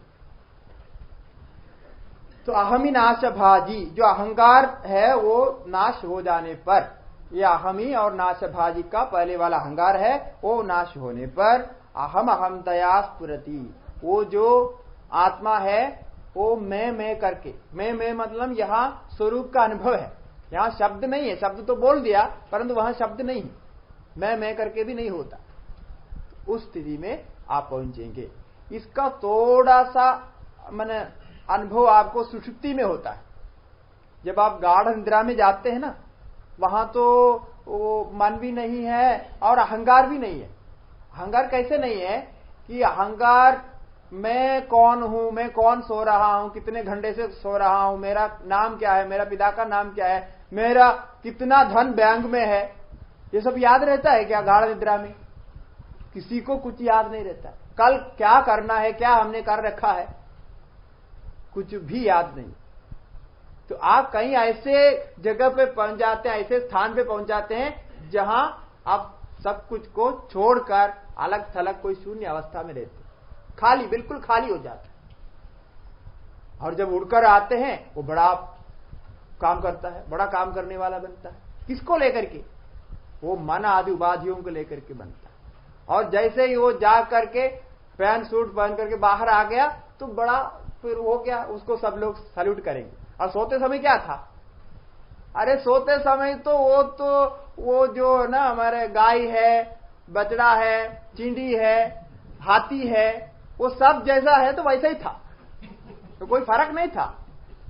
तो अहमी नाश भाजी, जो अहंकार है वो नाश हो जाने पर, यह अहमी और नाश भाजी का पहले वाला अहंकार है, वो नाश होने पर अहमतया स्फुरति, वो जो आत्मा है वो मैं करके, मैं मतलब यहां स्वरूप का अनुभव है, यहां शब्द नहीं है। शब्द तो बोल दिया परंतु वहां शब्द नहीं है, मैं करके भी नहीं होता। उस स्थिति में आप पहुंचेंगे। इसका थोड़ा सा माने अनुभव आपको सुषुप्ति में होता है। जब आप गाढ़ निद्रा में जाते हैं ना, वहां तो वो मन भी नहीं है और अहंकार भी नहीं है। अहंकार कैसे नहीं है कि अहंकार मैं कौन हूं, मैं कौन सो रहा हूं, कितने घंटे से सो रहा हूं, मेरा नाम क्या है, मेरा पिता का नाम क्या है, मेरा कितना धन बैंक में है, ये सब याद रहता है क्या गाढ़ निद्रा में? किसी को कुछ याद नहीं रहता। कल क्या करना है, क्या हमने कर रखा है, कुछ भी याद नहीं। तो आप कहीं ऐसे जगह पे पहुंच जाते हैं, ऐसे स्थान पे पहुंच जाते हैं जहां आप सब कुछ को छोड़कर अलग थलग कोई शून्य अवस्था में रहते, खाली, बिल्कुल खाली हो जाता है। और जब उड़कर आते हैं वो बड़ा काम करता है, बड़ा काम करने वाला बनता है। किसको लेकर के? वो मन आदि उपाधियों को लेकर के बनता है। और जैसे ही वो जा करके पैंट सूट पहन करके बाहर आ गया तो बड़ा फिर हो गया, उसको सब लोग सैल्यूट करेंगे। और सोते समय क्या था? अरे सोते समय तो वो जो ना हमारे गाय है, बछड़ा है, चिंडी है, हाथी है, वो सब जैसा है तो वैसा ही था, तो कोई फर्क नहीं था।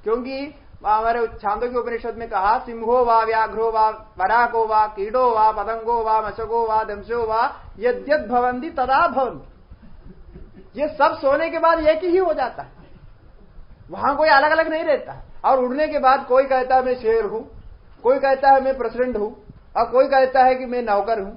क्योंकि हमारे छांदोग्य उपनिषद में कहा, सिंहो वा व्याघ्रो वा वराको वा कीड़ो वा पतंगो वा मशको वा दंशो वा यद्यद भवन्ति तदा भवन्ति। ये सब सोने के बाद एक ही हो जाता है, वहां कोई अलग अलग नहीं रहता है। और उड़ने के बाद कोई कहता है मैं शेर हूं, कोई कहता है मैं प्रेसिडेंट हूं, और कोई कहता है कि मैं नौकर हूं।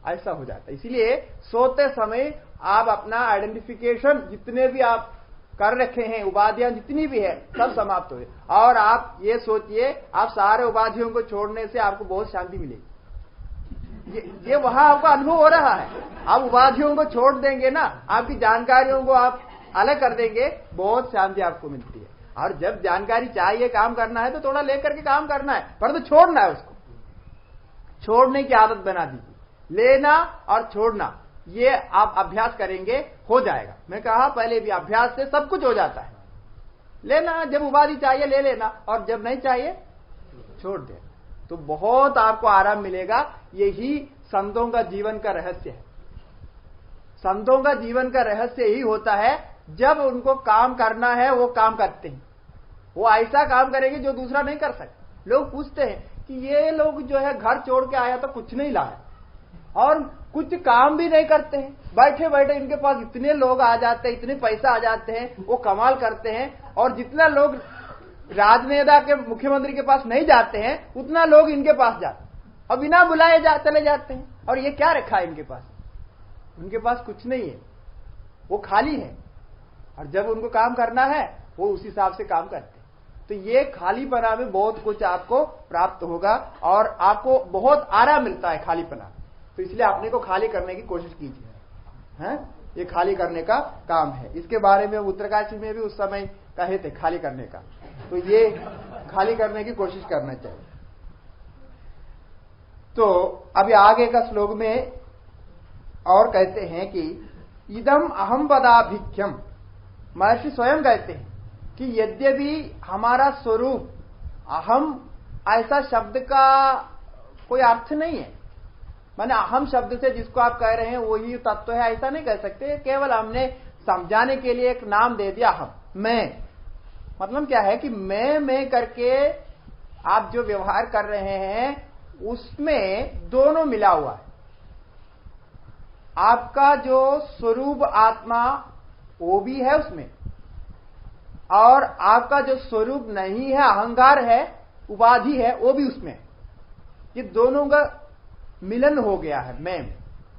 ऐसा हो जाता है। इसलिए सोते समय आप अपना आइडेंटिफिकेशन जितने भी आप कर रखे हैं, उपाधियां जितनी भी है, सब समाप्त हो गए। और आप ये सोचिए, आप सारे उपाधियों को छोड़ने से आपको बहुत शांति मिलेगी। ये वहां आपका अनुभव हो रहा है। आप उपाधियों को छोड़ देंगे ना, आपकी जानकारियों को आप अलग कर देंगे, बहुत शांति आपको मिलती है। और जब जानकारी चाहिए, काम करना है तो थोड़ा लेकर के काम करना है, परंतु छोड़ना है, उसको छोड़ने की आदत बना दीजिए। लेना और छोड़ना, ये आप अभ्यास करेंगे, हो जाएगा। मैं कहा पहले भी, अभ्यास से सब कुछ हो जाता है। लेना, जब उपाधि चाहिए ले लेना, और जब नहीं चाहिए छोड़ देना, तो बहुत आपको आराम मिलेगा। यही संतों का जीवन का रहस्य है। संतों का जीवन का रहस्य यही होता है, जब उनको काम करना है वो काम करते हैं। वो ऐसा काम करेंगे जो दूसरा नहीं कर सकते। लोग पूछते हैं कि ये लोग जो है घर छोड़ के आया तो कुछ नहीं लाया, और कुछ काम भी नहीं करते हैं, बैठे बैठे इनके पास इतने लोग आ जाते हैं, इतने पैसा आ जाते हैं, वो कमाल करते हैं। और जितना लोग राजनेता के, मुख्यमंत्री के पास नहीं जाते हैं, उतना लोग इनके पास जाते हैं, और बिना बुलाए चले जाते हैं। और ये क्या रखा है इनके पास? उनके पास कुछ नहीं है, वो खाली है। और जब उनको काम करना है वो उस हिसाब से काम करते हैं। तो ये खालीपना में बहुत कुछ आपको प्राप्त होगा, और आपको बहुत आराम मिलता है खालीपना। तो इसलिए अपने को खाली करने की कोशिश कीजिए, हैं? ये खाली करने का काम है। इसके बारे में उत्तरकाशी में भी उस समय कहे थे खाली करने का, तो ये खाली करने की कोशिश करना चाहिए। तो अभी आगे का श्लोक में और कहते हैं कि इदम अहम पदाभिख्यम, महर्षि स्वयं कहते हैं कि यद्यपि हमारा स्वरूप अहम ऐसा शब्द का कोई अर्थ नहीं है। माने अहम शब्द से जिसको आप कह रहे हैं वही तत्व है, ऐसा नहीं कह सकते। केवल हमने समझाने के लिए एक नाम दे दिया अहम, मैं। मतलब क्या है कि मैं करके आप जो व्यवहार कर रहे हैं उसमें दोनों मिला हुआ है। आपका जो स्वरूप आत्मा वो भी है उसमें, और आपका जो स्वरूप नहीं है, अहंकार है, उपाधि है, वो भी उसमें। ये दोनों का मिलन हो गया है मैं।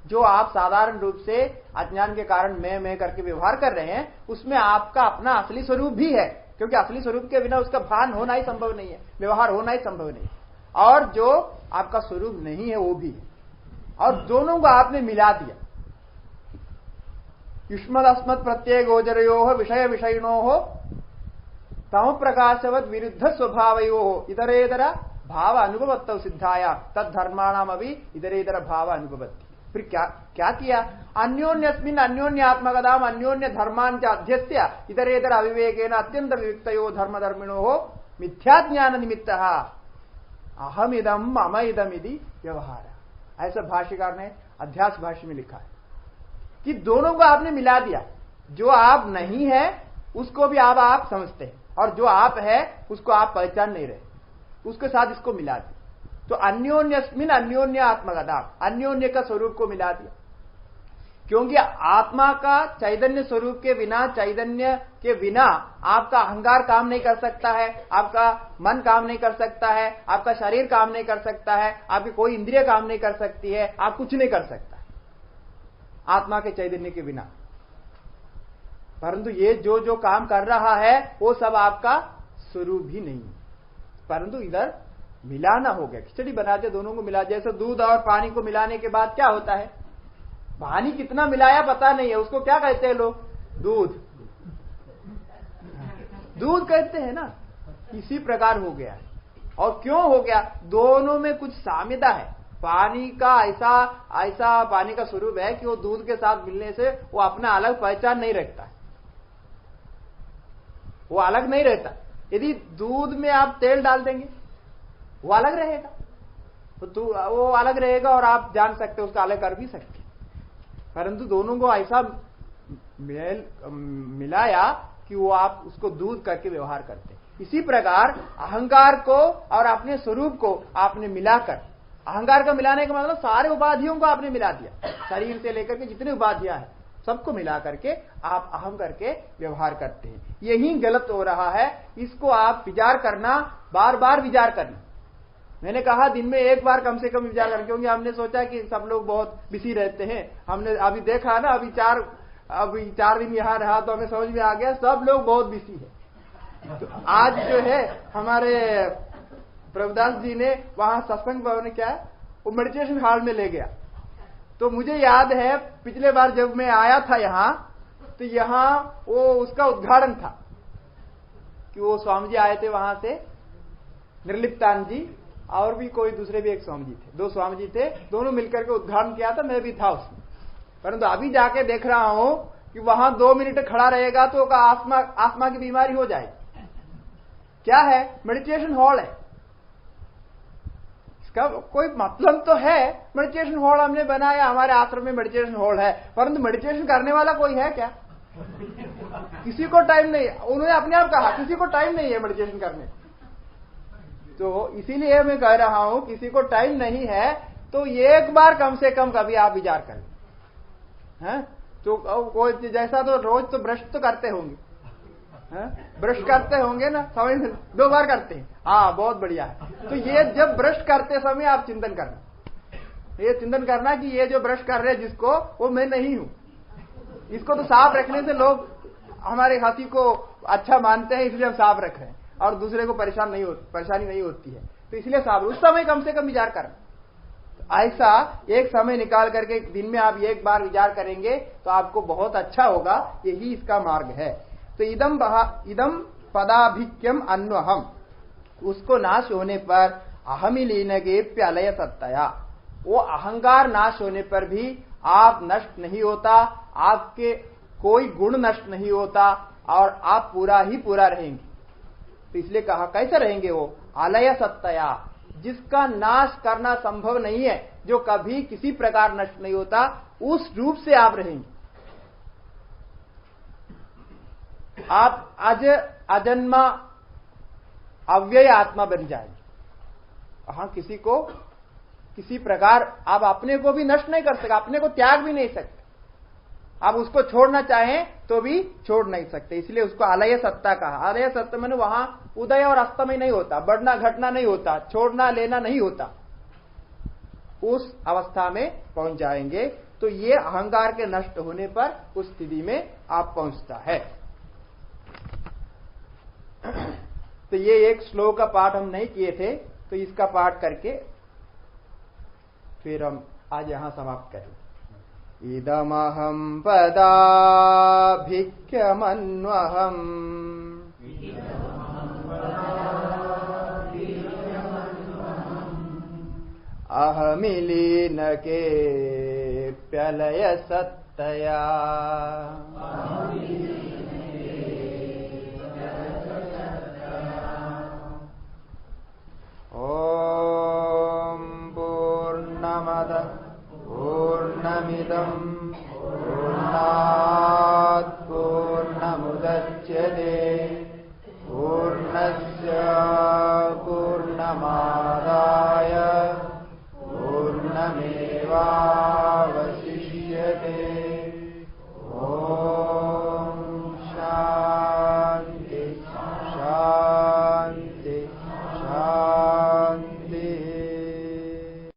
जो आप साधारण रूप से अज्ञान के कारण मैं करके व्यवहार कर रहे हैं, उसमें आपका अपना असली स्वरूप भी है, क्योंकि असली स्वरूप के बिना उसका भान होना ही संभव नहीं है, व्यवहार होना ही संभव नहीं है। और जो आपका स्वरूप नहीं है वो भी है, और दोनों को आपने मिला दिया। युष्मद अस्मत् प्रत्यय गोचरयो विषय विषयिणो तम प्रकाशवत विरुद्ध स्वभावयो इतरेतर भाव अनुभवत्व सिद्धाया तद्धर्माणाम अभी इतरेतर भाव अनुभवती। फिर क्या किया? अन्योन्यस्मिन् अन्योन्यात्मकदाम अन्योन्य धर्मान च अध्यस्य इतरेतर अविवेकेन अत्यंत विविक्तयो धर्मधर्मिणो मिथ्या ज्ञान निमित्त अहमिदम मम इदमिति व्यवहार। ऐसा भाष्यकार ने अध्यास भाष्य में लिखा है कि दोनों को आपने मिला दिया। जो आप नहीं है उसको भी आप समझते हैं, और जो आप है उसको आप पहचान नहीं रहे, उसके साथ इसको मिला दिया। तो अन्योन्यस्मिन् अन्योन्य आत्मगता, अन्योन्य का स्वरूप को मिला दिया। क्योंकि आत्मा का चैतन्य स्वरूप के बिना, चैतन्य के बिना आपका अहंकार काम नहीं कर सकता है, आपका मन काम नहीं कर सकता है, आपका शरीर काम नहीं कर सकता है, आपकी कोई इंद्रिय काम नहीं कर सकती है, आप कुछ नहीं कर सकता आत्मा के चैतन्य के बिना। परंतु ये जो काम कर रहा है वो सब आपका स्वरूप भी नहीं है, परंतु इधर मिलाना हो गया। खिचड़ी बनाते दोनों को मिला, जैसे दूध और पानी को मिलाने के बाद क्या होता है? पानी कितना मिलाया पता नहीं है, उसको क्या कहते हैं लोग? दूध। दूध कहते हैं ना, इसी प्रकार हो गया। और क्यों हो गया? दोनों में कुछ साम्यता है। पानी का ऐसा पानी का स्वरूप है कि वो दूध के साथ मिलने से वो अपना अलग पहचान नहीं रखता, वो अलग नहीं रहता। यदि दूध में आप तेल डाल देंगे वो अलग रहेगा, तो वो अलग रहेगा और आप जान सकते उसका अलग कर भी सकते। परंतु दोनों को ऐसा मिलाया कि वो आप उसको दूध करके व्यवहार करते। इसी प्रकार अहंकार को और अपने स्वरूप को आपने मिलाकर, अहंकार का मिलाने का मतलब सारे उपाधियों को आपने मिला दिया, शरीर से लेकर के जितनी उपाधियां हैं सबको मिला करके आप अहम करके व्यवहार करते हैं। यही गलत हो रहा है। इसको आप विचार करना, बार बार विचार करना। मैंने कहा दिन में एक बार कम से कम विचार करना, क्योंकि हमने सोचा कि सब लोग बहुत बिजी रहते हैं। हमने अभी देखा ना, अभी चार दिन यहाँ रहा तो हमें समझ में आ गया सब लोग बहुत बिजी है। तो आज जो है हमारे प्रभुदास जी ने वहां सत्संग भवन ने क्या है वो मेडिटेशन हॉल में ले गया। तो मुझे याद है पिछले बार जब मैं आया था यहाँ, तो यहाँ वो उसका उद्घाटन था कि वो स्वामी जी आए थे वहां से, निर्लिप्तान जी और भी कोई दूसरे भी एक स्वामी जी थे, 2 स्वामी जी थे, दोनों मिलकर के उद्घाटन किया था। मैं भी था उसमें। परंतु अभी जाके देख रहा हूं कि वहां 2 मिनट खड़ा रहेगा तो आस्मा की बीमारी हो जाएगी। क्या है? मेडिटेशन हॉल है। इसका कोई मतलब तो है, मेडिटेशन हॉल हमने बनाया, हमारे आश्रम में मेडिटेशन हॉल है, परंतु मेडिटेशन करने वाला कोई है क्या? किसी को टाइम नहीं। उन्होंने अपने आप कहा किसी को टाइम नहीं है मेडिटेशन करने। तो इसीलिए मैं कह रहा हूं किसी को टाइम नहीं है तो एक बार कम से कम कभी आप विचार करें। हैं? तो कोई जैसा तो रोज तो ब्रश तो करते होंगे, ब्रश करते होंगे ना, समय 2 बार करते हैं। हाँ, बहुत बढ़िया है। तो ये जब ब्रश करते समय आप चिंतन करना, ये चिंतन करना कि ये जो ब्रश कर रहे हैं जिसको, वो मैं नहीं हूं। इसको तो साफ रखने से लोग हमारे हाथी को अच्छा मानते हैं, इसलिए हम साफ रख रहे हैं और दूसरे को परेशानी नहीं होती है, तो इसलिए साफ। उस समय कम से कम विचार करना। ऐसा एक समय निकाल करके दिन में आप एक बार विचार करेंगे तो आपको बहुत अच्छा होगा। यही इसका मार्ग है। तो इदम पदाभिक्यम अन्वहम, उसको नाश होने पर अहमिलीनगे प्यलय सत्तया, वो अहंकार नाश होने पर भी आप नष्ट नहीं होता, आपके कोई गुण नष्ट नहीं होता और आप पूरा ही पूरा रहेंगे। तो इसलिए कहा कैसे रहेंगे? वो अलय सत्तया, जिसका नाश करना संभव नहीं है, जो कभी किसी प्रकार नष्ट नहीं होता, उस रूप से आप रहेंगे। आप अजन्मा अव्यय आत्मा बन जाएंगे। हाँ, किसी प्रकार आप अपने को भी नष्ट नहीं कर सकते, अपने को त्याग भी नहीं सकते। आप उसको छोड़ना चाहें तो भी छोड़ नहीं सकते, इसलिए उसको अलय सत्ता कहा। अलय सत्ता मैंने वहां उदय और अस्तमय नहीं होता, बढ़ना घटना नहीं होता, छोड़ना लेना नहीं होता। उस अवस्था में पहुंच जाएंगे तो ये अहंकार के नष्ट होने पर उस स्थिति में आप पहुंचता है। तो ये एक श्लोक का पाठ हम नहीं किए थे, तो इसका पाठ करके फिर हम आज यहां समाप्त करें। इदमहं पदाभिक्यमन्वहम् अहमिलीनके प्यलय सत्तया। ओम पूर्णमदः पूर्णमिदं पूर्णात् पूर्णमुदच्यते पूर्णस्य पूर्णमादाय